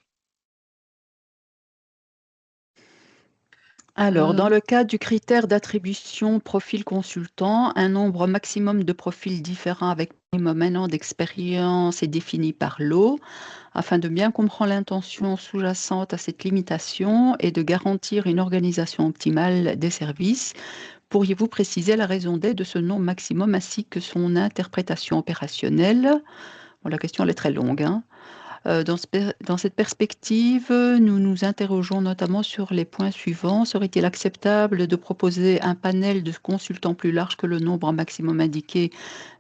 Speaker 1: Alors, dans le cas du critère d'attribution profil consultant, un nombre maximum de profils différents avec minimum 1 an d'expérience est défini par lot. Afin de bien comprendre l'intention sous-jacente à cette limitation et de garantir une organisation optimale des services, pourriez-vous préciser la raison d'être de ce nombre maximum ainsi que son interprétation opérationnelle? Bon, la question elle est très longue, hein. Dans cette perspective, nous nous interrogeons notamment sur les points suivants. Serait-il acceptable de proposer un panel de consultants plus large que le nombre maximum indiqué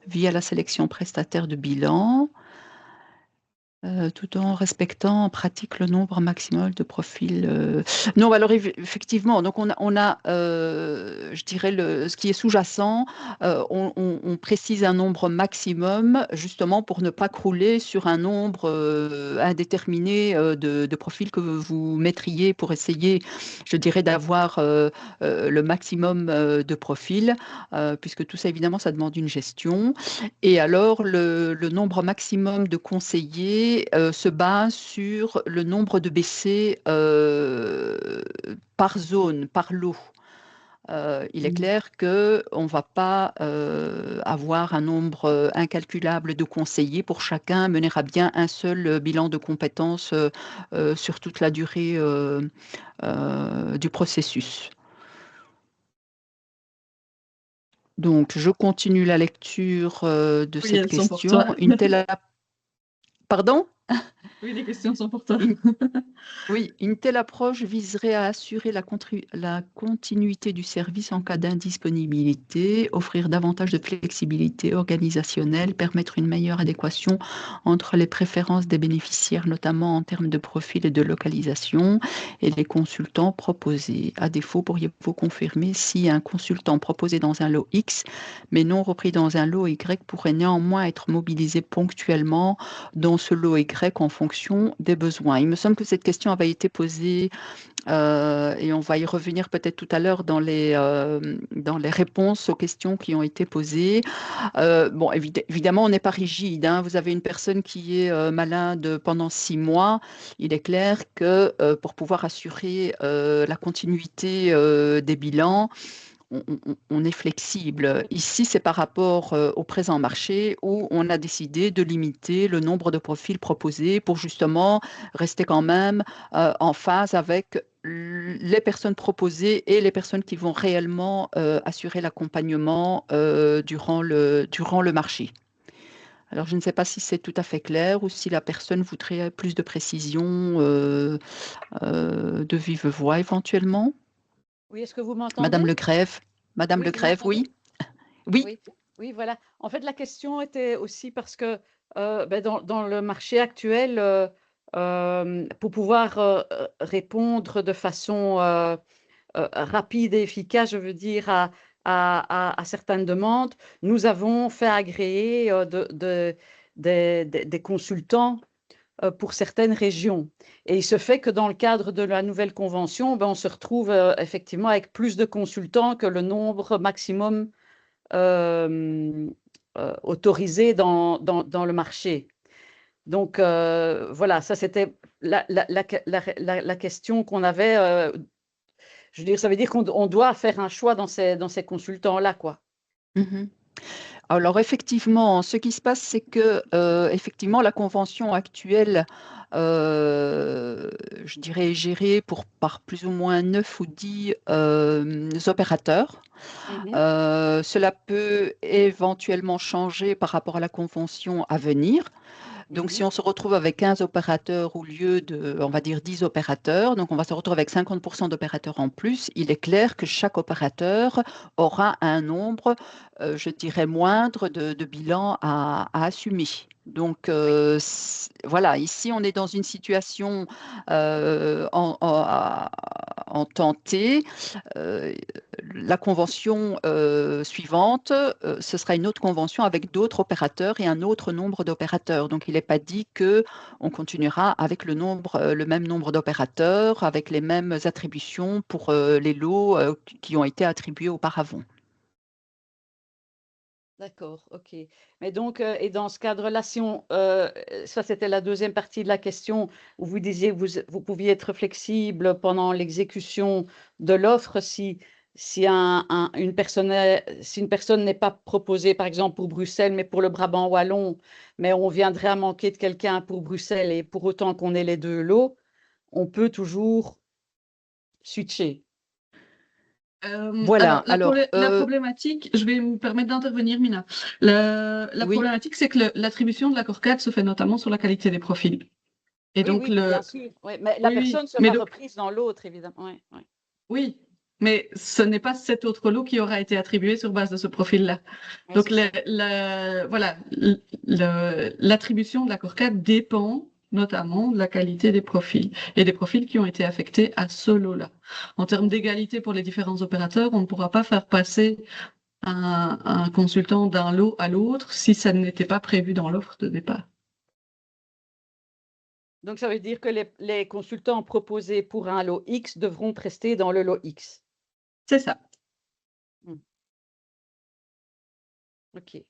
Speaker 1: via la sélection prestataire de bilan, tout en respectant en pratique le nombre maximal de profils? Non, alors effectivement, donc on a je dirais ce qui est sous-jacent, on précise un nombre maximum justement pour ne pas crouler sur un nombre indéterminé de profils que vous mettriez pour essayer, je dirais, d'avoir le maximum de profils, puisque tout ça, évidemment, ça demande une gestion. Et alors, le nombre maximum de conseillers se base sur le nombre de BC par zone, par lot. Il est clair qu'on ne va pas avoir un nombre incalculable de conseillers pour chacun, mener à bien un seul bilan de compétences sur toute la durée du processus. Donc, je continue la lecture de cette question. Une telle... Pardon?
Speaker 3: Oui, les questions sont pour toi.
Speaker 1: Oui, une telle approche viserait à assurer la continuité du service en cas d'indisponibilité, offrir davantage de flexibilité organisationnelle, permettre une meilleure adéquation entre les préférences des bénéficiaires, notamment en termes de profil et de localisation, et les consultants proposés. À défaut, pourriez-vous confirmer si un consultant proposé dans un lot X, mais non repris dans un lot Y, pourrait néanmoins être mobilisé ponctuellement dans ce lot Y Y en fonction des besoins. Il me semble que cette question avait été posée et on va y revenir peut-être tout à l'heure dans les réponses aux questions qui ont été posées. Bon, évidemment, on n'est pas rigide, hein. Vous avez une personne qui est malade pendant 6 mois. Il est clair que pour pouvoir assurer la continuité des bilans, on est flexible. Ici, c'est par rapport au présent marché où on a décidé de limiter le nombre de profils proposés pour justement rester quand même en phase avec les personnes proposées et les personnes qui vont réellement assurer l'accompagnement durant le marché. Alors, je ne sais pas si c'est tout à fait clair ou si la personne voudrait plus de précision de vive voix éventuellement.
Speaker 5: Oui, est-ce que vous
Speaker 1: Madame
Speaker 5: m'entendez?
Speaker 1: Le Greffe. Madame
Speaker 5: Oui,
Speaker 1: Le
Speaker 5: vous
Speaker 1: Greffe,
Speaker 5: m'entendez?
Speaker 1: oui. Oui.
Speaker 5: Oui, oui, voilà. En fait, la question était aussi parce que dans le marché actuel, pour pouvoir répondre de façon rapide et efficace, je veux dire, à certaines demandes, nous avons fait agréer des consultants pour certaines régions. Et il se fait que dans le cadre de la nouvelle convention, on se retrouve effectivement avec plus de consultants que le nombre maximum autorisé dans le marché. Donc voilà, ça c'était la question qu'on avait. Je veux dire, ça veut dire qu'on doit faire un choix dans ces consultants-là, quoi.
Speaker 1: Mhm. Alors effectivement, ce qui se passe, c'est que effectivement la convention actuelle, je dirais, est gérée par plus ou moins 9 ou 10 opérateurs. Cela peut éventuellement changer par rapport à la convention à venir. Donc, si on se retrouve avec 15 opérateurs au lieu de, on va dire, 10 opérateurs, donc on va se retrouver avec 50% d'opérateurs en plus, il est clair que chaque opérateur aura un nombre, je dirais, moindre de bilans à assumer. Donc, voilà, ici, on est dans une situation en temps T. La convention suivante, ce sera une autre convention avec d'autres opérateurs et un autre nombre d'opérateurs. Donc, il n'est pas dit qu'on continuera avec le même nombre d'opérateurs, avec les mêmes attributions pour les lots qui ont été attribués auparavant.
Speaker 5: D'accord, ok. Mais donc, et dans ce cadre-là, si ça c'était la deuxième partie de la question, où vous disiez que vous pouviez être flexible pendant l'exécution de l'offre si une personne n'est pas proposée, par exemple, pour Bruxelles, mais pour le Brabant wallon, mais on viendrait à manquer de quelqu'un pour Bruxelles et pour autant qu'on ait les deux lots, on peut toujours switcher.
Speaker 1: Voilà.
Speaker 3: Alors,
Speaker 1: Alors,
Speaker 3: la problématique, je vais me permettre d'intervenir, Mina. La
Speaker 1: oui.
Speaker 3: problématique, c'est que l'attribution de l'accord cadre se fait notamment sur la qualité des profils. Et
Speaker 5: Oui,
Speaker 3: donc,
Speaker 5: oui, bien sûr. Oui, mais la personne sera reprise dans l'autre, évidemment. Oui, oui.
Speaker 3: Oui, mais ce n'est pas cet autre lot qui aura été attribué sur base de ce profil-là.
Speaker 5: Oui,
Speaker 3: Donc,
Speaker 5: c'est
Speaker 3: voilà, l'attribution de l'accord cadre dépend notamment de la qualité des profils et des profils qui ont été affectés à ce lot-là. En termes d'égalité pour les différents opérateurs, on ne pourra pas faire passer un consultant d'un lot à l'autre si ça n'était pas prévu dans l'offre de départ.
Speaker 5: Donc, ça veut dire que les consultants proposés pour un lot X devront rester dans le lot X.
Speaker 3: C'est ça.
Speaker 5: OK.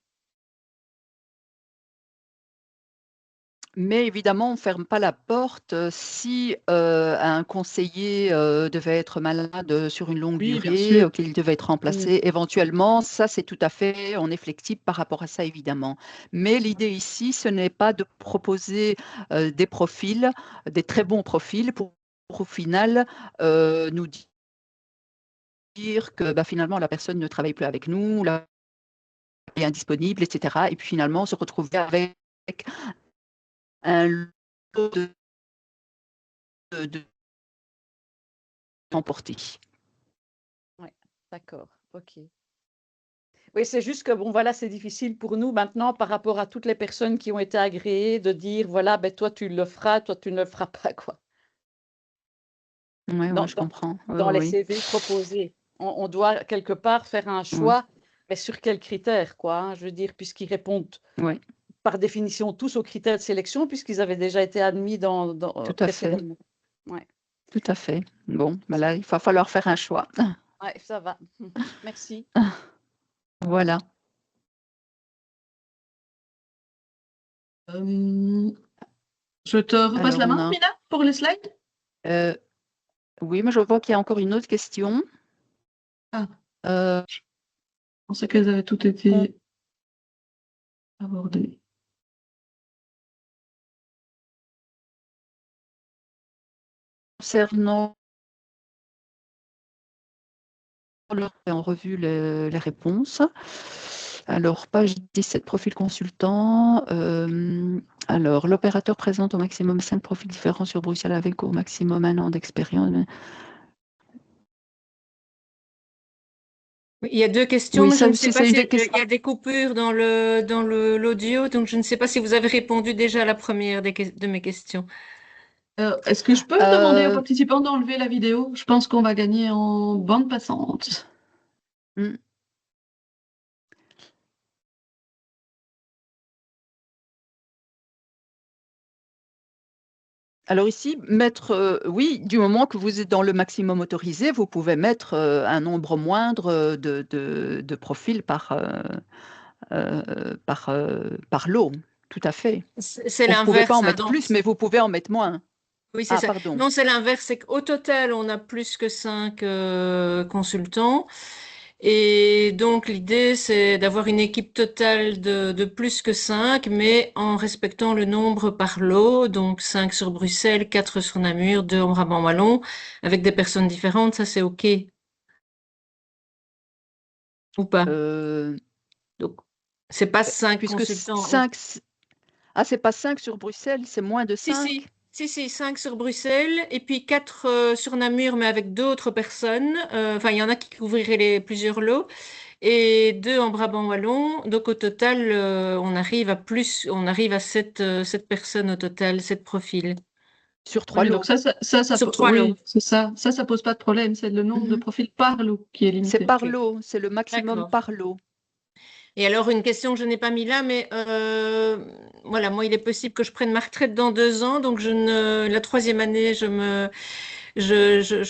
Speaker 1: Mais évidemment, on ne ferme pas la porte si un conseiller devait être malade sur une longue
Speaker 3: Oui, bien
Speaker 1: durée,
Speaker 3: sûr.
Speaker 1: qu'il devait être remplacé éventuellement. Ça, c'est tout à fait, on est flexible par rapport à ça, évidemment. Mais l'idée ici, ce n'est pas de proposer des profils, des très bons profils pour au final nous dire que finalement, la personne ne travaille plus avec nous, là, elle est indisponible, etc. Et puis finalement, on se retrouve avec un lot de emporter.
Speaker 5: Oui, d'accord. OK. Oui, c'est juste que, bon, voilà, c'est difficile pour nous maintenant par rapport à toutes les personnes qui ont été agréées de dire, voilà, ben, toi, tu le feras, toi, tu ne le feras pas, quoi.
Speaker 1: Oui,
Speaker 5: Dans,
Speaker 1: je
Speaker 5: dans,
Speaker 1: comprends.
Speaker 5: dans les
Speaker 1: Oui,
Speaker 5: CV proposés. On doit quelque part faire un
Speaker 1: oui,
Speaker 5: choix, mais sur quels critères, quoi, hein, je veux dire, puisqu'ils répondent
Speaker 1: oui.
Speaker 5: par définition tous aux critères de sélection puisqu'ils avaient déjà été admis
Speaker 1: Tout à fait.
Speaker 5: précédemment. Ouais.
Speaker 1: Tout à fait. Bon, ben là, il va falloir faire un choix.
Speaker 5: Ouais, ça va. Merci.
Speaker 1: Voilà.
Speaker 3: Je te repasse
Speaker 1: Alors,
Speaker 3: la
Speaker 1: on
Speaker 3: main,
Speaker 1: a-
Speaker 3: Mina, pour les slides.
Speaker 1: Oui, mais je vois qu'il y a encore une autre question.
Speaker 3: Ah.
Speaker 1: Euh,
Speaker 3: Je pensais qu'elles avaient toutes été abordées.
Speaker 1: concernant en revue les réponses. Alors, page 17, profil consultant. Alors, l'opérateur présente au maximum 5 profils différents sur Bruxelles avec au maximum 1 an d'expérience.
Speaker 2: Il y a 2 questions,
Speaker 1: Oui,
Speaker 2: mais je
Speaker 1: ça
Speaker 2: ne
Speaker 1: aussi,
Speaker 2: sais pas
Speaker 1: c'est une
Speaker 2: si
Speaker 1: des questions.
Speaker 2: il y a des coupures dans l'audio, donc je ne sais pas si vous avez répondu déjà à la première de mes questions.
Speaker 3: Est-ce que je peux demander aux
Speaker 1: Euh,
Speaker 3: participants d'enlever la vidéo? Je pense qu'on va gagner en bande passante.
Speaker 1: hmm. Alors ici, mettre, oui, du moment que vous êtes dans le maximum autorisé, vous pouvez mettre un nombre moindre de profils par lot, tout à fait.
Speaker 2: C'est
Speaker 1: Vous ne pouvez pas
Speaker 2: l'inverse,
Speaker 1: en
Speaker 2: hein,
Speaker 1: mettre
Speaker 2: donc
Speaker 1: plus, mais vous pouvez en mettre moins.
Speaker 2: oui, c'est
Speaker 1: Ah,
Speaker 2: ça.
Speaker 1: pardon.
Speaker 2: Non, c'est l'inverse, c'est qu'au total, on a plus que 5 consultants. Et donc, l'idée, c'est d'avoir une équipe totale de plus que 5, mais en respectant le nombre par lot. Donc, 5 sur Bruxelles, 4 sur Namur, 2 en Brabant-Wallon, avec des personnes différentes. Ça, c'est OK. Ou pas?
Speaker 1: Euh,
Speaker 2: Donc, c'est pas 5
Speaker 1: puisque
Speaker 2: consultants.
Speaker 1: 5, ah, c'est pas 5 sur Bruxelles, c'est moins de
Speaker 2: Si,
Speaker 1: 5.
Speaker 2: si, 5 sur Bruxelles et puis 4 sur Namur, mais avec d'autres personnes. Enfin, il y en a qui couvriraient plusieurs lots et 2 en Brabant-Wallon. Donc, au total, on arrive à 7 personnes au total, 7 profils.
Speaker 1: Sur 3
Speaker 3: Oui,
Speaker 1: lots.
Speaker 3: donc ça
Speaker 2: Sur 3 lots.
Speaker 3: oui, c'est ça. Ça pose pas de problème. C'est le nombre de
Speaker 1: Mhm.
Speaker 3: profils par lot qui est limité.
Speaker 1: C'est par
Speaker 2: Ok.
Speaker 1: lot, c'est le maximum
Speaker 2: D'accord.
Speaker 1: par lot.
Speaker 2: Et alors, une question que je n'ai pas mis là, mais voilà, moi, il est possible que je prenne ma retraite dans 2 ans, donc la 3e année, je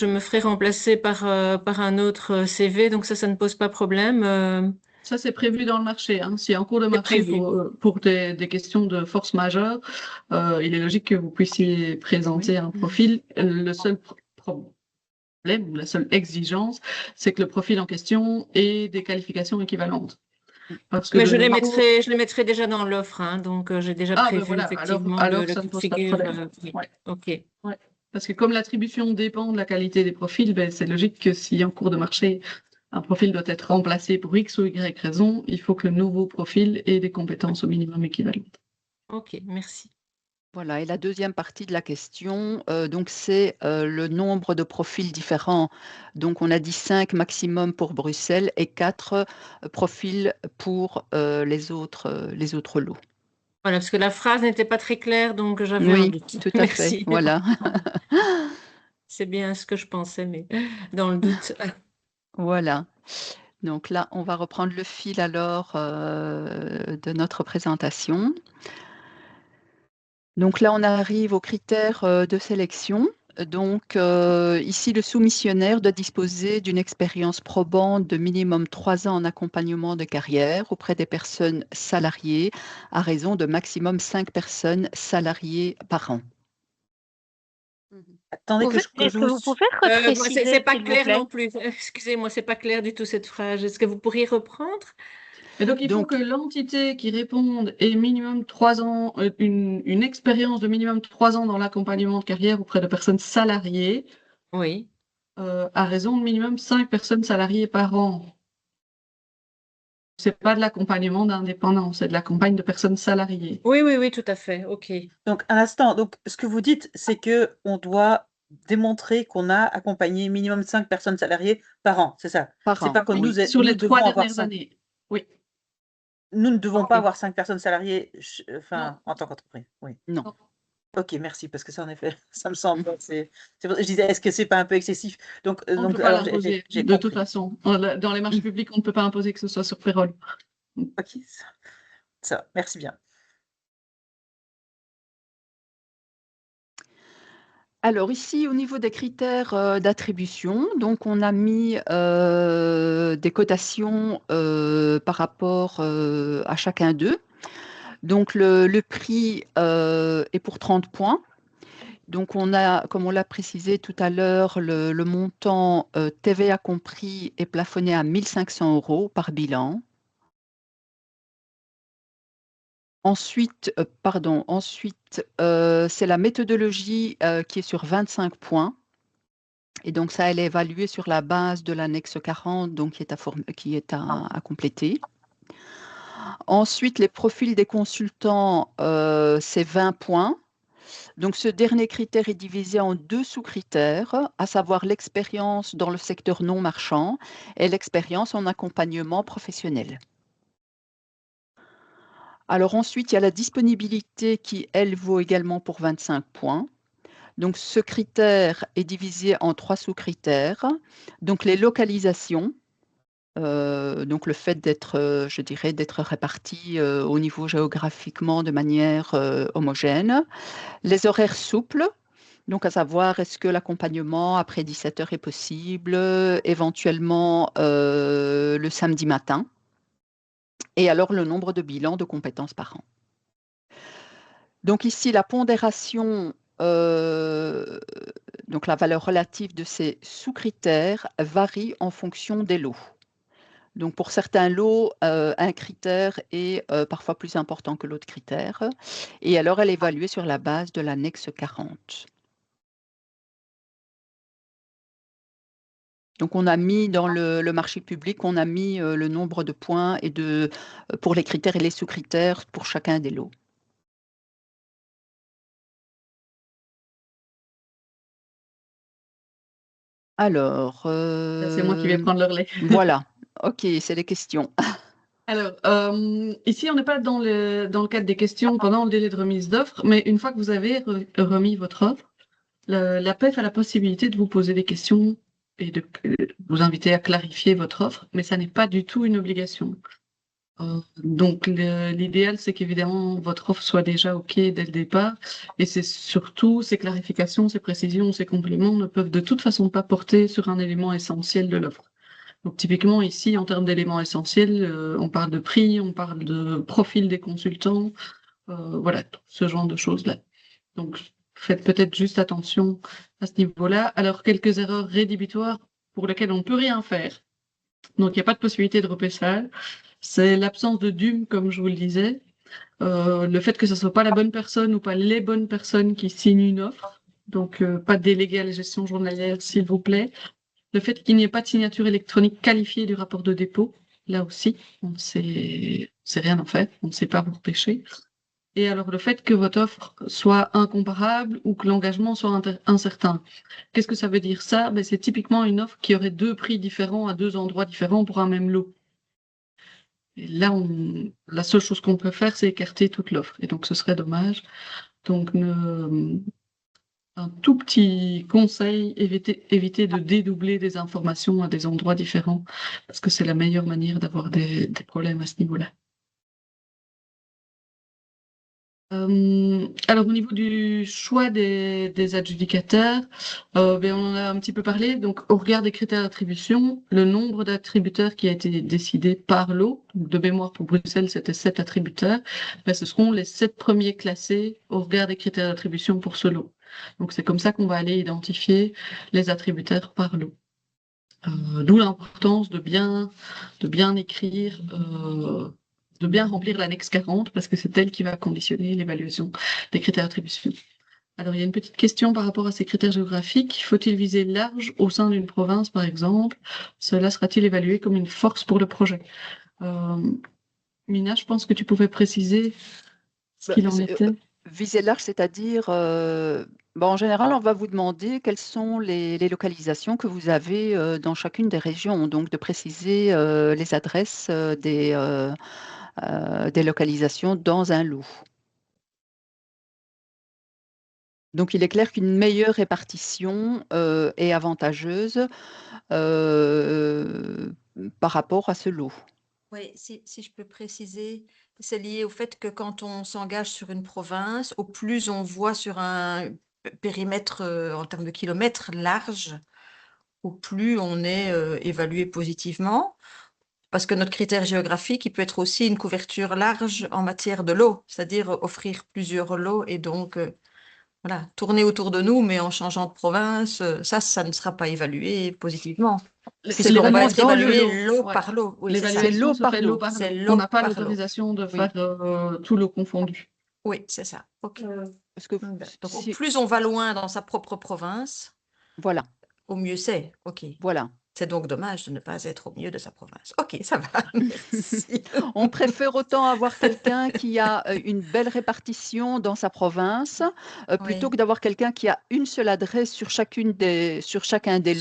Speaker 2: me ferai remplacer par un autre CV, donc ça ne pose pas problème.
Speaker 3: Ça, c'est prévu dans le marché. Hein. Si en cours de
Speaker 2: C'est
Speaker 3: marché
Speaker 2: prévu.
Speaker 3: pour des questions de force majeure, il est logique que vous puissiez présenter
Speaker 1: Oui.
Speaker 3: un profil. Le seul problème ou la seule exigence, c'est que le profil en question ait des qualifications équivalentes. Parce que
Speaker 2: Mais
Speaker 3: de
Speaker 2: je les
Speaker 3: nouveau...
Speaker 2: mettrai déjà dans l'offre, hein, donc j'ai déjà
Speaker 3: Ah, ben
Speaker 2: prévu
Speaker 3: voilà,
Speaker 2: effectivement
Speaker 3: alors
Speaker 2: le
Speaker 3: ça ne
Speaker 2: cas de
Speaker 3: pose pas de
Speaker 2: figure.
Speaker 3: problème.
Speaker 2: Oui.
Speaker 3: Ouais.
Speaker 2: Ok.
Speaker 3: Ouais. Parce que comme l'attribution dépend de la qualité des profils, ben, c'est logique que si en cours de marché, un profil doit être remplacé pour X ou Y raison, il faut que le nouveau profil ait des compétences au minimum équivalentes.
Speaker 2: Ok, merci.
Speaker 1: Voilà, et la deuxième partie de la question, donc c'est le nombre de profils différents. Donc on a dit 5 maximum pour Bruxelles et 4 profils pour les autres lots.
Speaker 2: Voilà, parce que la phrase n'était pas très claire, donc j'avais un
Speaker 1: Oui,
Speaker 2: doute.
Speaker 1: tout à fait.
Speaker 2: Merci.
Speaker 1: Voilà.
Speaker 2: C'est bien ce que je pensais, mais dans le doute.
Speaker 1: Voilà. Donc là, on va reprendre le fil alors de notre présentation. Donc là, on arrive aux critères de sélection. Donc ici, le soumissionnaire doit disposer d'une expérience probante de minimum 3 ans en accompagnement de carrière auprès des personnes salariées à raison de maximum 5 personnes salariées par an.
Speaker 4: Attendez que je
Speaker 6: Est-ce que vous
Speaker 4: vous...
Speaker 6: pouvez repréciser,
Speaker 2: C'est pas
Speaker 6: s'il vous
Speaker 2: clair
Speaker 6: plaît?
Speaker 2: non plus. Excusez-moi, c'est pas clair du tout cette phrase. Est-ce que vous pourriez reprendre?
Speaker 3: Et donc, il faut
Speaker 1: Donc,
Speaker 3: que l'entité qui réponde ait minimum 3 ans, une expérience de minimum 3 ans dans l'accompagnement de carrière auprès de personnes salariées,
Speaker 2: Oui.
Speaker 3: à raison de minimum 5 personnes salariées par an. C'est pas de l'accompagnement d'indépendants, c'est de l'accompagnement de personnes salariées.
Speaker 2: Oui, tout à fait. Ok.
Speaker 4: Donc, un instant. Donc, ce que vous dites, c'est que on doit démontrer qu'on a accompagné minimum 5 personnes salariées par an, c'est ça?
Speaker 1: par
Speaker 4: C'est
Speaker 1: an,
Speaker 4: pas que
Speaker 1: oui.
Speaker 3: Sur
Speaker 4: nous
Speaker 3: les 3
Speaker 4: devons avoir
Speaker 3: dernières
Speaker 4: 5.
Speaker 3: années. Oui.
Speaker 4: Nous ne devons pas
Speaker 2: Ok.
Speaker 4: avoir 5 personnes salariées, enfin,
Speaker 3: Non.
Speaker 4: en tant qu'entreprise. Oui.
Speaker 1: Non.
Speaker 4: Ok, merci, parce que ça, en effet, ça me semble. Je disais, est-ce que c'est pas un peu excessif? Donc,
Speaker 3: On ne peut pas
Speaker 4: alors,
Speaker 3: l'imposer,
Speaker 4: j'ai
Speaker 3: de toute
Speaker 4: compris.
Speaker 3: façon. Dans les marchés publics, on ne peut pas imposer que ce soit sur payroll.
Speaker 4: Ok, ça va, merci bien.
Speaker 1: Alors ici, au niveau des critères d'attribution, donc on a mis des cotations par rapport à chacun d'eux. Donc le prix est pour 30 points. Donc on a, comme on l'a précisé tout à l'heure, le montant TVA compris est plafonné à 1 500 € par bilan. Ensuite, c'est la méthodologie qui est sur 25 points. Et donc ça, elle est évaluée sur la base de l'annexe 40, donc qui est à compléter. Ensuite, les profils des consultants, c'est 20 points. Donc ce dernier critère est divisé en 2 sous-critères, à savoir l'expérience dans le secteur non marchand et l'expérience en accompagnement professionnel. Alors ensuite, il y a la disponibilité qui, elle, vaut également pour 25 points. Donc ce critère est divisé en 3 sous-critères. Donc les localisations, donc le fait d'être, je dirais, d'être réparti au niveau géographiquement de manière homogène. Les horaires souples, donc à savoir est-ce que l'accompagnement après 17 heures est possible, éventuellement le samedi matin. Et alors le nombre de bilans de compétences par an. Donc ici, la pondération, donc la valeur relative de ces sous-critères varie en fonction des lots. Donc pour certains lots, un critère est parfois plus important que l'autre critère. Et alors elle est évaluée sur la base de l'annexe 40. Donc on a mis dans le marché public, on a mis le nombre de points et pour les critères et les sous-critères pour chacun des lots. Alors,
Speaker 3: Là, c'est moi qui vais prendre le relais.
Speaker 1: voilà. OK, c'est les questions.
Speaker 3: Alors, ici, on n'est pas dans le cadre des questions pendant le délai de remise d'offres, mais une fois que vous avez remis votre offre, la PEF a la possibilité de vous poser des questions et de vous inviter à clarifier votre offre, mais ça n'est pas du tout une obligation. Donc, l'idéal, c'est qu'évidemment, votre offre soit déjà OK dès le départ, et c'est surtout ces clarifications, ces précisions, ces compléments ne peuvent de toute façon pas porter sur un élément essentiel de l'offre. Donc typiquement ici, en termes d'éléments essentiels, on parle de prix, on parle de profil des consultants, voilà, ce genre de choses-là. Donc faites peut-être juste attention à ce niveau-là. Alors quelques erreurs rédhibitoires pour lesquelles on ne peut rien faire. Donc il n'y a pas de possibilité de repêchage. C'est l'absence de DUM, comme je vous le disais. Le fait que ce ne soit pas la bonne personne ou pas les bonnes personnes qui signent une offre. Donc pas de délégué à la gestion journalière, s'il vous plaît. Le fait qu'il n'y ait pas de signature électronique qualifiée du rapport de dépôt, là aussi, on ne sait rien en fait, on ne sait pas vous repêcher. Et alors le fait que votre offre soit incomparable ou que l'engagement soit incertain. Qu'est-ce que ça veut dire ça? Ben, c'est typiquement une offre qui aurait 2 prix différents à 2 endroits différents pour un même lot. Et là, la seule chose qu'on peut faire, c'est écarter toute l'offre. Et donc ce serait dommage. Donc un tout petit conseil, éviter de dédoubler des informations à des endroits différents, parce que c'est la meilleure manière d'avoir des problèmes à ce niveau-là. Alors au niveau du choix des adjudicateurs, ben, on en a un petit peu parlé. Donc au regard des critères d'attribution, le nombre d'attributeurs qui a été décidé par lot, donc de mémoire pour Bruxelles, c'était 7 attributeurs, ben, ce seront les 7 premiers classés au regard des critères d'attribution pour ce lot. Donc c'est comme ça qu'on va aller identifier les attributeurs par lot. D'où l'importance de bien écrire, de bien remplir l'annexe 40, parce que c'est elle qui va conditionner l'évaluation des critères d'attribution. Alors, il y a une petite question par rapport à ces critères géographiques. Faut-il viser large au sein d'une province, par exemple? Cela sera-t-il évalué comme une force pour le projet? Mina, je pense que tu pouvais préciser ce qu'il en était.
Speaker 1: Viser large, c'est-à-dire, en général, on va vous demander quelles sont les localisations que vous avez dans chacune des régions, donc de préciser les adresses des localisations dans un lot. Donc il est clair qu'une meilleure répartition est avantageuse par rapport à ce lot.
Speaker 6: Oui, si je peux préciser, c'est lié au fait que quand on s'engage sur une province, au plus on voit sur périmètre en termes de kilomètres large, au plus on est évalué positivement. Parce que notre critère géographique, il peut être aussi une couverture large en matière de lot, c'est-à-dire offrir plusieurs lots et donc voilà, tourner autour de nous, mais en changeant de province, ça ne sera pas évalué positivement.
Speaker 3: C'est
Speaker 6: Puisqu'on va être
Speaker 3: l'évaluation dans le
Speaker 6: évalué lot
Speaker 3: Ouais.
Speaker 6: par lot. Oui, c'est ça.
Speaker 1: C'est
Speaker 3: L'évaluation
Speaker 1: lot
Speaker 3: se
Speaker 1: par
Speaker 3: fait
Speaker 1: lot.
Speaker 3: lot par
Speaker 6: C'est
Speaker 3: lot.
Speaker 6: lot
Speaker 3: On n'a pas
Speaker 6: par lot.
Speaker 3: l'autorisation de
Speaker 1: Oui.
Speaker 3: faire tout lot confondu.
Speaker 6: Oui, c'est ça. OK.
Speaker 1: Parce que
Speaker 6: Donc, au
Speaker 1: si-
Speaker 6: plus on va loin dans sa propre province,
Speaker 1: voilà,
Speaker 6: au mieux c'est. OK.
Speaker 1: voilà.
Speaker 6: C'est donc dommage de ne pas être au milieu de sa province. OK, ça va. Merci.
Speaker 1: On préfère autant avoir quelqu'un qui a une belle répartition dans sa province, plutôt
Speaker 6: Oui,
Speaker 1: que d'avoir quelqu'un qui a une seule adresse sur chacun des
Speaker 6: sur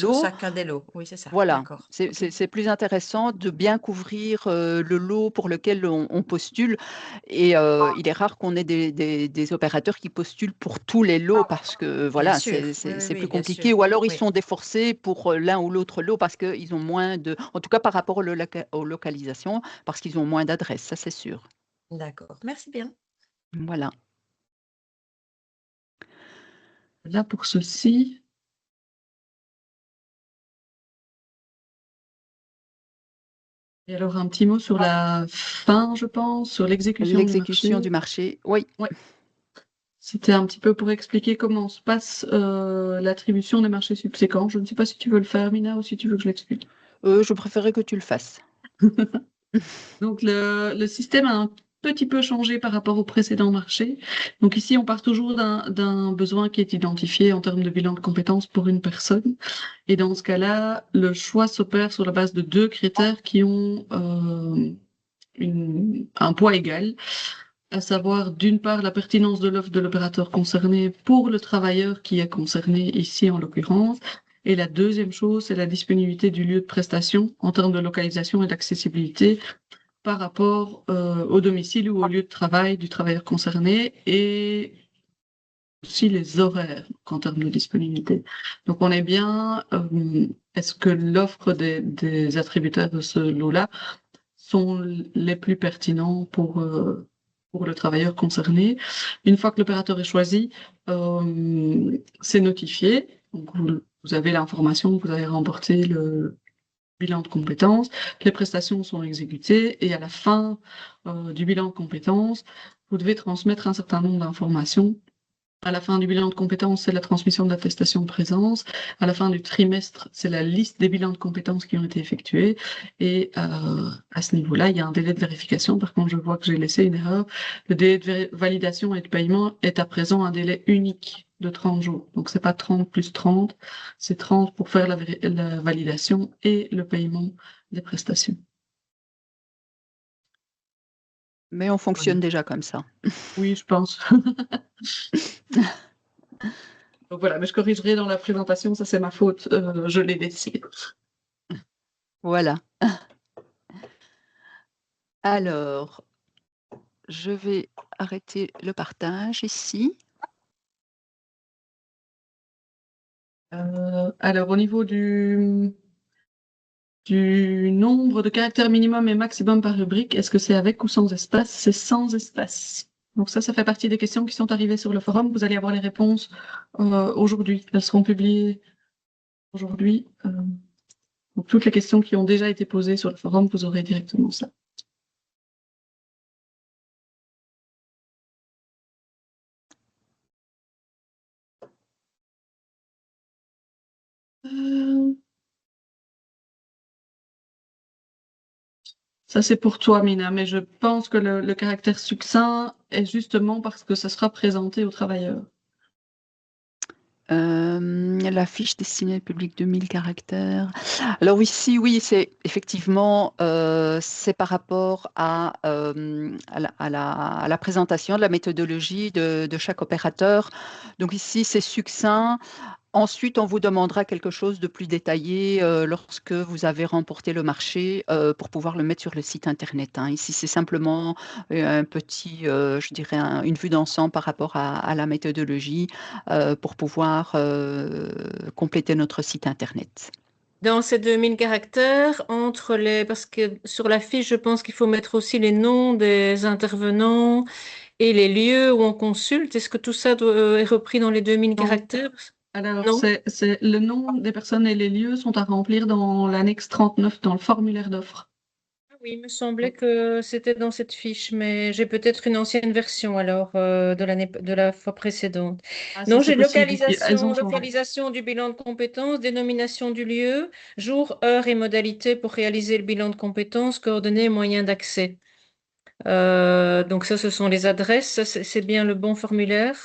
Speaker 1: lots.
Speaker 6: chacun des lots. Oui, c'est ça.
Speaker 1: Voilà,
Speaker 6: D'accord.
Speaker 1: c'est
Speaker 6: OK.
Speaker 1: c'est plus intéressant de bien couvrir, le lot pour lequel on postule et il est rare qu'on ait des opérateurs qui postulent pour tous les lots parce que
Speaker 6: Bien
Speaker 1: voilà,
Speaker 6: sûr.
Speaker 1: c'est
Speaker 6: Oui, oui,
Speaker 1: c'est
Speaker 6: oui,
Speaker 1: plus
Speaker 6: bien
Speaker 1: compliqué
Speaker 6: sûr.
Speaker 1: ou alors ils
Speaker 6: Oui,
Speaker 1: sont déforcés pour, l'un ou l'autre lot parce qu'ils ont moins de en tout cas par rapport aux localisations, parce qu'ils ont moins d'adresses, ça c'est sûr.
Speaker 6: d'accord. Merci bien.
Speaker 1: Voilà.
Speaker 3: Là, pour ceci, et alors un petit mot sur la fin, je pense, sur l'exécution du
Speaker 1: L'exécution
Speaker 3: marché.
Speaker 1: du marché, oui.
Speaker 3: C'était un petit peu pour expliquer comment se passe l'attribution des marchés subséquents. Je ne sais pas si tu veux le faire, Mina, ou si tu veux que je l'explique.
Speaker 1: Je préférerais que tu le fasses.
Speaker 3: Donc le système a un petit peu changé par rapport au précédent marché. Donc ici, on part toujours d'un besoin qui est identifié en termes de bilan de compétences pour une personne. Et dans ce cas-là, le choix s'opère sur la base de deux critères qui ont un poids égal, à savoir d'une part la pertinence de l'offre de l'opérateur concerné pour le travailleur qui est concerné ici en l'occurrence. Et la deuxième chose, c'est la disponibilité du lieu de prestation en termes de localisation et d'accessibilité par rapport au domicile ou au lieu de travail du travailleur concerné et aussi les horaires en termes de disponibilité. Donc on est bien, est-ce que l'offre des attributaires de ce lot-là sont les plus pertinents pour le travailleur concerné. Une fois que l'opérateur est choisi, c'est notifié. Donc vous avez l'information, vous avez remporté le bilan de compétences, les prestations sont exécutées et à la fin du bilan de compétences, vous devez transmettre un certain nombre d'informations. À la fin du bilan de compétences, c'est la transmission de l'attestation de présence. À la fin du trimestre, c'est la liste des bilans de compétences qui ont été effectués. Et à ce niveau-là, il y a un délai de vérification. Par contre, je vois que j'ai laissé une erreur. Le délai de validation et de paiement est à présent un délai unique de 30 jours. Donc, c'est pas 30 plus 30, c'est 30 pour faire la validation et le paiement des prestations.
Speaker 1: Mais on fonctionne déjà comme ça.
Speaker 3: Oui, je pense. Donc voilà, mais je corrigerai dans la présentation, ça c'est ma faute, je l'ai laissé.
Speaker 1: Voilà. Alors, je vais arrêter le partage ici.
Speaker 3: Alors au niveau du nombre de caractères minimum et maximum par rubrique, est-ce que c'est avec ou sans espace? C'est sans espace. Donc ça fait partie des questions qui sont arrivées sur le forum. Vous allez avoir les réponses aujourd'hui. Elles seront publiées aujourd'hui. Donc toutes les questions qui ont déjà été posées sur le forum, vous aurez directement ça. Ça, c'est pour toi, Mina, mais je pense que le caractère succinct est justement parce que ça sera présenté aux travailleurs.
Speaker 1: La fiche destinée au public de 1000 caractères. Alors ici, oui, c'est effectivement, c'est par rapport à la présentation de la méthodologie de chaque opérateur. Donc ici, c'est succinct. Ensuite, on vous demandera quelque chose de plus détaillé lorsque vous avez remporté le marché pour pouvoir le mettre sur le site internet, hein. Ici, c'est simplement un petit, je dirais, une vue d'ensemble par rapport à la méthodologie pour pouvoir compléter notre site internet.
Speaker 2: Dans ces 2000 caractères, parce que sur la fiche, je pense qu'il faut mettre aussi les noms des intervenants et les lieux où on consulte. Est-ce que tout ça est repris dans les 2000
Speaker 3: Non.
Speaker 2: caractères?
Speaker 3: Alors,
Speaker 2: Non.
Speaker 3: c'est le nom des personnes et les lieux sont à remplir dans l'annexe 39, dans le formulaire d'offre.
Speaker 2: Oui, il me semblait que c'était dans cette fiche, mais j'ai peut-être une ancienne version alors de la fois précédente.
Speaker 3: Ah, ça,
Speaker 2: Non,
Speaker 3: c'est
Speaker 2: j'ai
Speaker 3: possible. Elles ont changé.
Speaker 2: localisation du bilan de compétences, dénomination du lieu, jour, heure et modalité pour réaliser le bilan de compétences, coordonnées et moyens d'accès. Donc ça, ce sont les adresses. Ça, c'est bien le bon formulaire.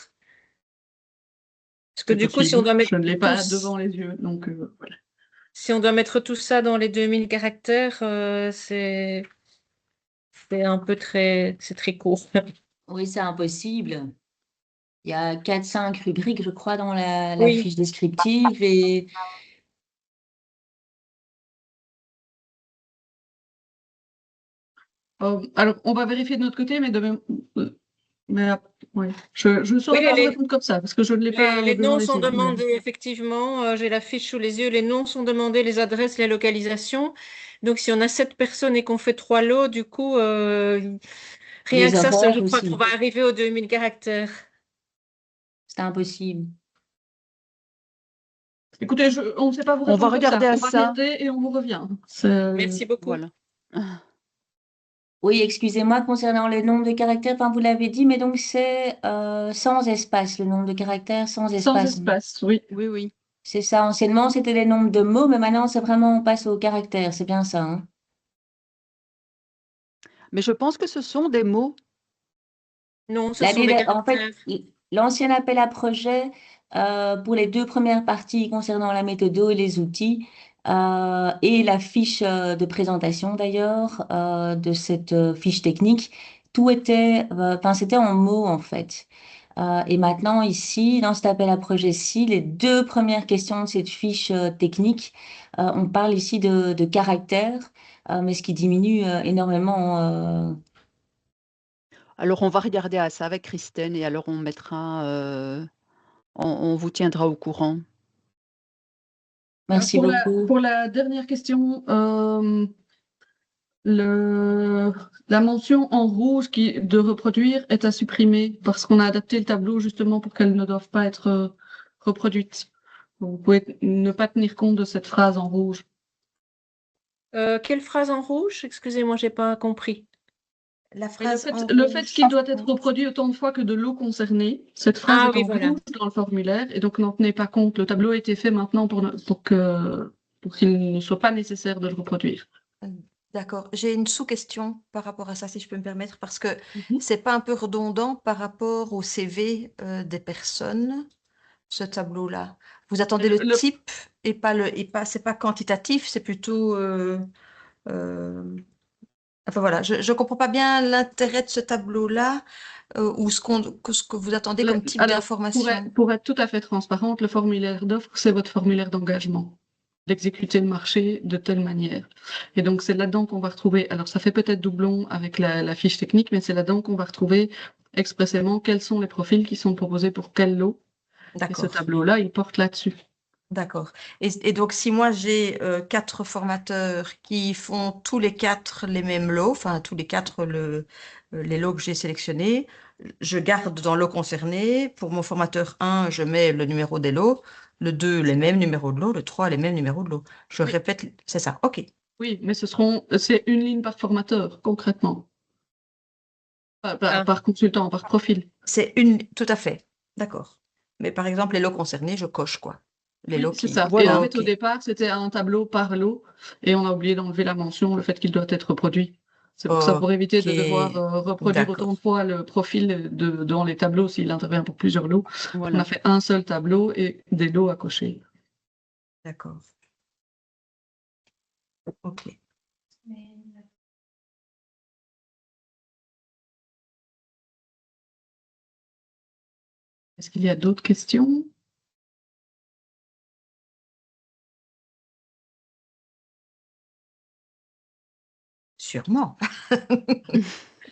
Speaker 2: Parce que
Speaker 3: C'est
Speaker 2: du coup, si on
Speaker 3: possible.
Speaker 2: doit mettre
Speaker 3: Je ne l'ai pas
Speaker 2: tous-
Speaker 3: devant les yeux, donc voilà.
Speaker 2: si on doit mettre tout ça dans les 2000 caractères, c'est un peu c'est très court.
Speaker 7: Oui, c'est impossible. Il y a 4-5 rubriques, je crois, dans la
Speaker 2: Oui.
Speaker 7: fiche descriptive et
Speaker 3: Alors, on va vérifier de notre côté, mais de même. Ouais. Je ne saurais
Speaker 2: Oui,
Speaker 3: pas vous répondre comme ça, parce que je ne l'ai pas
Speaker 2: les
Speaker 3: devant
Speaker 2: noms
Speaker 3: les
Speaker 2: sont
Speaker 3: yeux.
Speaker 2: demandés, effectivement. J'ai la fiche sous les yeux. Les noms sont demandés, les adresses, les localisations. Donc, si on a 7 personnes et qu'on fait 3 lots, du coup, rien
Speaker 7: les
Speaker 2: que ça,
Speaker 7: horaires
Speaker 2: je crois
Speaker 7: aussi.
Speaker 2: qu'on va arriver aux 2000 caractères.
Speaker 7: C'est impossible.
Speaker 3: Écoutez, on ne sait pas vous
Speaker 1: On va
Speaker 3: répondre comme ça.
Speaker 1: regarder à
Speaker 3: On va
Speaker 1: ça.
Speaker 3: regarder et on vous revient.
Speaker 2: Merci beaucoup.
Speaker 1: Voilà.
Speaker 7: Oui, excusez-moi, concernant le nombre de caractères, enfin, vous l'avez dit, mais donc c'est sans espace, le nombre de caractères sans
Speaker 3: Sans
Speaker 7: espace.
Speaker 3: espace, oui.
Speaker 1: Oui, oui.
Speaker 7: C'est ça, anciennement, c'était les nombres de mots, mais maintenant, c'est vraiment, on passe aux caractères, c'est bien ça, hein?
Speaker 1: Mais je pense que ce sont des mots.
Speaker 2: Non, ce sont des
Speaker 7: En fait,
Speaker 2: caractères.
Speaker 7: l'ancien appel à projet, pour les 2 premières parties concernant la méthode et les outils, et la fiche de présentation d'ailleurs, de cette fiche technique, tout était, enfin, c'était en mots en fait. Et maintenant, ici, dans cet appel à projet-ci, les 2 premières questions de cette fiche technique, on parle ici de caractères, mais ce qui diminue énormément.
Speaker 1: Alors, on va regarder à ça avec Christine et alors on mettra, on vous tiendra au courant.
Speaker 7: Merci beaucoup.
Speaker 3: Pour la dernière question, la mention en rouge de reproduire est à supprimer parce qu'on a adapté le tableau justement pour qu'elles ne doivent pas être reproduites. Vous pouvez ne pas tenir compte de cette phrase en rouge.
Speaker 2: Quelle phrase en rouge? Excusez-moi, j'ai pas compris.
Speaker 6: La
Speaker 3: Mais
Speaker 6: phrase en
Speaker 3: le
Speaker 6: rouge.
Speaker 3: fait qu'il doit être reproduit autant de fois que de l'eau concernée, cette phrase est
Speaker 2: oui,
Speaker 3: en
Speaker 2: voilà.
Speaker 3: rouge dans le formulaire et donc n'en tenez pas compte. Le tableau a été fait maintenant pour qu'il ne soit pas nécessaire de le reproduire.
Speaker 6: D'accord. J'ai une sous-question par rapport à ça, si je peux me permettre, parce que
Speaker 3: Mhm.
Speaker 6: c'est pas un peu redondant par rapport au CV des personnes, ce tableau-là. Vous attendez le type et c'est pas quantitatif, c'est plutôt. Enfin voilà, je comprends pas bien l'intérêt de ce tableau-là ou ce que vous attendez comme type
Speaker 3: Alors,
Speaker 6: d'information.
Speaker 3: pour être tout à fait transparente, le formulaire d'offre, c'est votre formulaire d'engagement d'exécuter le marché de telle manière. Et donc, c'est là-dedans qu'on va retrouver, alors ça fait peut-être doublon avec la fiche technique, mais c'est là-dedans qu'on va retrouver expressément quels sont les profils qui sont proposés pour quel lot. Et ce
Speaker 6: D'accord.
Speaker 3: tableau-là, il porte là-dessus.
Speaker 6: D'accord. Et donc, si moi j'ai 4 formateurs qui font tous les 4 les mêmes lots, enfin tous les 4 les lots que j'ai sélectionnés, je garde dans lot concerné. Pour mon formateur 1, je mets le numéro des lots, le 2, les mêmes numéros de lots, le 3, les mêmes numéros de lots. Je
Speaker 3: Oui.
Speaker 6: répète, c'est ça. OK.
Speaker 3: Oui, mais c'est une ligne par formateur, concrètement. Par consultant, par profil.
Speaker 6: Tout à fait. D'accord. Mais par exemple, les lots concernés, je coche quoi. Les
Speaker 3: Oui,
Speaker 6: lots
Speaker 3: c'est
Speaker 6: qui.
Speaker 3: ça.
Speaker 1: Voilà.
Speaker 3: Et en fait, au
Speaker 6: OK.
Speaker 3: départ, c'était un tableau par lot et on a oublié d'enlever la mention, le fait qu'il doit être reproduit. C'est pour ça, pour éviter de devoir reproduire
Speaker 6: D'accord.
Speaker 3: autant de fois le profil dans les tableaux s'il intervient pour plusieurs lots. On
Speaker 1: Voilà.
Speaker 3: a fait un seul tableau et des lots à cocher.
Speaker 6: D'accord. OK.
Speaker 3: Est-ce qu'il y a d'autres questions?
Speaker 6: Sûrement.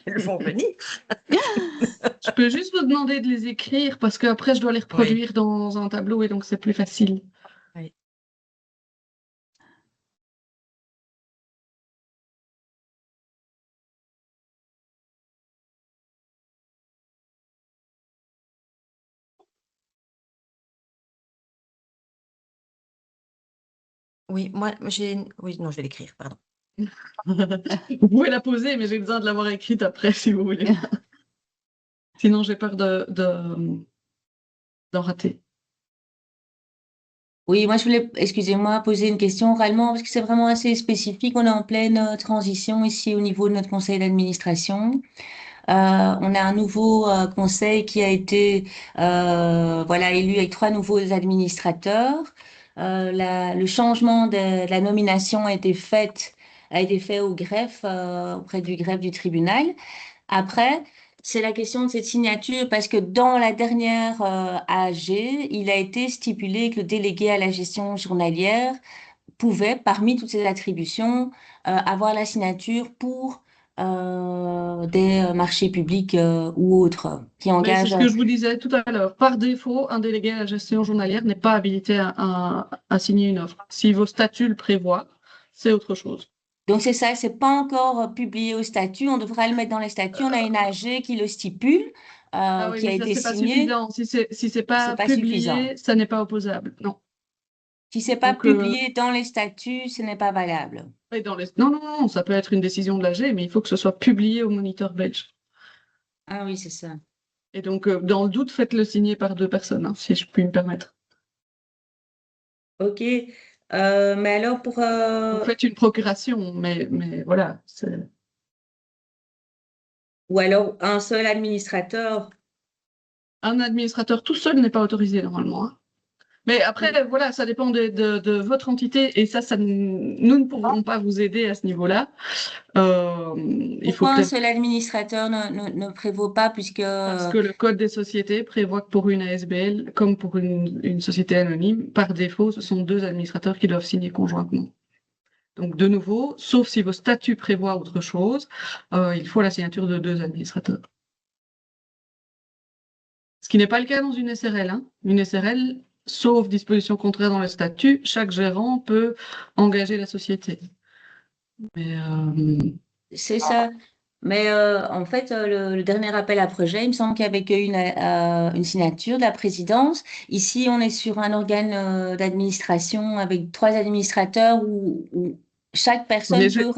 Speaker 6: Elles vont venir.
Speaker 3: Je peux juste vous demander de les écrire parce qu'après, je dois les reproduire dans un tableau et donc c'est plus facile.
Speaker 6: Oui, moi, oui, non, je vais l'écrire, pardon.
Speaker 3: Vous pouvez la poser, mais j'ai besoin de l'avoir écrite après, si vous voulez. Sinon, j'ai peur d'en rater.
Speaker 7: Oui, moi je voulais, excusez-moi, poser une question oralement parce que c'est vraiment assez spécifique. On est en pleine transition ici au niveau de notre conseil d'administration. On a un nouveau conseil qui a été voilà, élu avec 3 nouveaux administrateurs. Le changement de la nomination a été fait au greffe, auprès du greffe du tribunal. Après, c'est la question de cette signature parce que dans la dernière AG, il a été stipulé que le délégué à la gestion journalière pouvait, parmi toutes ses attributions, avoir la signature pour des marchés publics ou autres qui
Speaker 3: Mais c'est
Speaker 7: engagent.
Speaker 3: ce que je vous disais tout à l'heure. Par défaut, un délégué à la gestion journalière n'est pas habilité à signer une offre. Si vos statuts le prévoient, c'est autre chose.
Speaker 7: Donc c'est ça, c'est pas encore publié au statut. On devra le mettre dans les statuts. On a une AG qui le stipule,
Speaker 3: Ah oui,
Speaker 7: qui a
Speaker 3: mais ça,
Speaker 7: été
Speaker 3: c'est pas
Speaker 7: signée.
Speaker 3: suffisant. Si c'est
Speaker 7: C'est
Speaker 3: pas
Speaker 7: pas suffisant.
Speaker 3: publié, ça n'est pas opposable. Non.
Speaker 7: Si c'est pas
Speaker 3: Donc,
Speaker 7: publié dans les statuts, ce n'est pas valable.
Speaker 3: et non, non, non, ça peut être une décision de l'AG, mais il faut que ce soit publié au moniteur belge.
Speaker 7: Ah oui, c'est ça.
Speaker 3: Et donc, dans le doute, faites-le signer par 2 personnes, hein, si je puis me permettre.
Speaker 7: Ok. Mais alors pour
Speaker 3: Donc, faites une procuration, mais voilà.
Speaker 7: ou alors un seul administrateur.
Speaker 3: Un administrateur tout seul n'est pas autorisé normalement, hein. Mais après, voilà, ça dépend de votre entité et nous ne pourrons pas vous aider à ce niveau-là. Il faut
Speaker 7: Pourquoi un
Speaker 3: peut-être,
Speaker 7: seul administrateur ne prévaut pas puisque
Speaker 3: parce que le code des sociétés prévoit que pour une ASBL, comme pour une société anonyme, par défaut, ce sont 2 administrateurs qui doivent signer conjointement. Donc, de nouveau, sauf si vos statuts prévoient autre chose, il faut la signature de 2 administrateurs. Ce qui n'est pas le cas dans une SRL, hein. Une SRL, sauf disposition contraire dans le statut, chaque gérant peut engager la société. Mais
Speaker 7: c'est ça. Mais en fait, le dernier appel à projet, il me semble qu'il y avait une signature de la présidence. Ici, on est sur un organe d'administration avec 3 administrateurs où chaque
Speaker 3: mais
Speaker 7: personne
Speaker 3: je-
Speaker 7: peut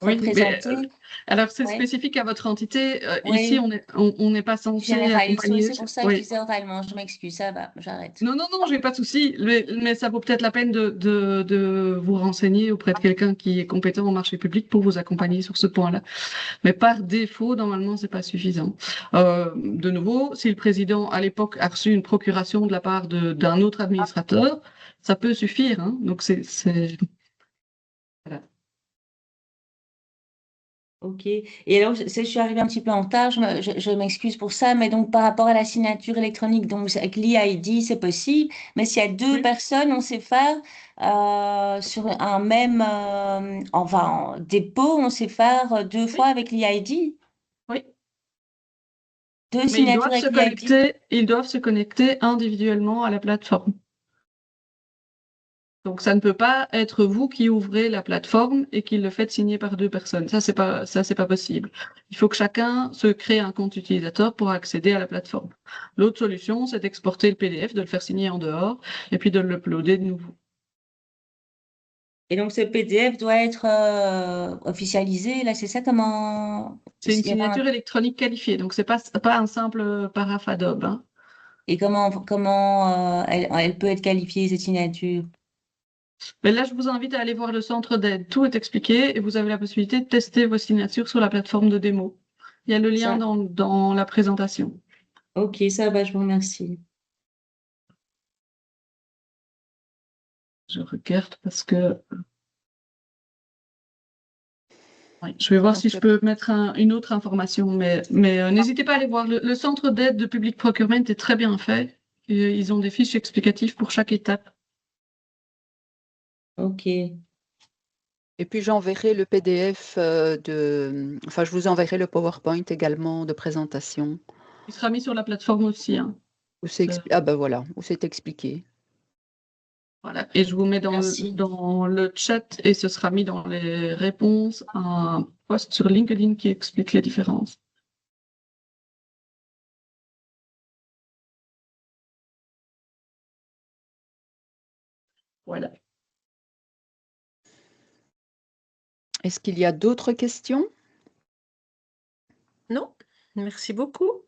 Speaker 3: oui, mais
Speaker 7: représenter.
Speaker 3: alors c'est
Speaker 7: Oui,
Speaker 3: spécifique à votre entité. Ici,
Speaker 7: oui,
Speaker 3: on n'est pas censé
Speaker 7: généraliste. Oui,
Speaker 3: accompagner.
Speaker 7: c'est pour ça que je
Speaker 3: Oui.
Speaker 7: disais oralement. Je m'excuse, ça va, j'arrête.
Speaker 3: Non, non, non, j'ai pas de souci. Mais ça vaut peut-être la peine de vous renseigner auprès de quelqu'un qui est compétent en marché public pour vous accompagner sur ce point-là. Mais par défaut, normalement, c'est pas suffisant. De nouveau, si le président, à l'époque, a reçu une procuration de la part d'un autre administrateur, ça peut suffire, hein. Donc, voilà.
Speaker 7: Ok. Et alors, je suis arrivée un petit peu en retard, je m'excuse pour ça, mais donc par rapport à la signature électronique, donc avec l'e-ID, c'est possible, mais s'il y a 2 personnes, on sait faire sur un même enfin, dépôt, on sait faire 2 fois
Speaker 3: Oui,
Speaker 7: avec l'e-ID,
Speaker 3: oui.
Speaker 7: 2 signatures avec l'e-ID.
Speaker 3: Ils doivent se connecter individuellement à la plateforme. Donc, ça ne peut pas être vous qui ouvrez la plateforme et qui le faites signer par 2 personnes. Ça, c'est pas possible. Il faut que chacun se crée un compte utilisateur pour accéder à la plateforme. L'autre solution, c'est d'exporter le PDF, de le faire signer en dehors et puis de l'uploader de nouveau.
Speaker 7: Et donc ce PDF doit être officialisé, là, c'est ça comment...
Speaker 3: C'est une
Speaker 7: il y aura
Speaker 3: signature électronique qualifiée, donc c'est pas un simple paraphe Adobe, hein.
Speaker 7: Et comment elle peut être qualifiée, cette signature?
Speaker 3: Mais là, je vous invite à aller voir le centre d'aide. Tout est expliqué et vous avez la possibilité de tester vos signatures sur la plateforme de démo. Il y a le lien
Speaker 7: Ça,
Speaker 3: dans la présentation.
Speaker 7: ok, ça va, je vous remercie.
Speaker 3: Je regarde parce que oui, je vais voir si je peux mettre une autre information, mais n'hésitez pas à aller voir. Le centre d'aide de public procurement est très bien fait. Et ils ont des fiches explicatives pour chaque étape.
Speaker 7: Ok.
Speaker 1: Et puis j'enverrai le PDF enfin je vous enverrai le PowerPoint également de présentation
Speaker 3: Il sera mis sur la plateforme aussi, hein.
Speaker 1: où c'est ah ben voilà, où c'est expliqué.
Speaker 3: Voilà. Et je vous mets
Speaker 7: Merci.
Speaker 3: dans le chat et ce sera mis dans les réponses un post sur LinkedIn qui explique les différences. Voilà.
Speaker 1: Est-ce qu'il y a d'autres questions?
Speaker 2: Non, merci beaucoup.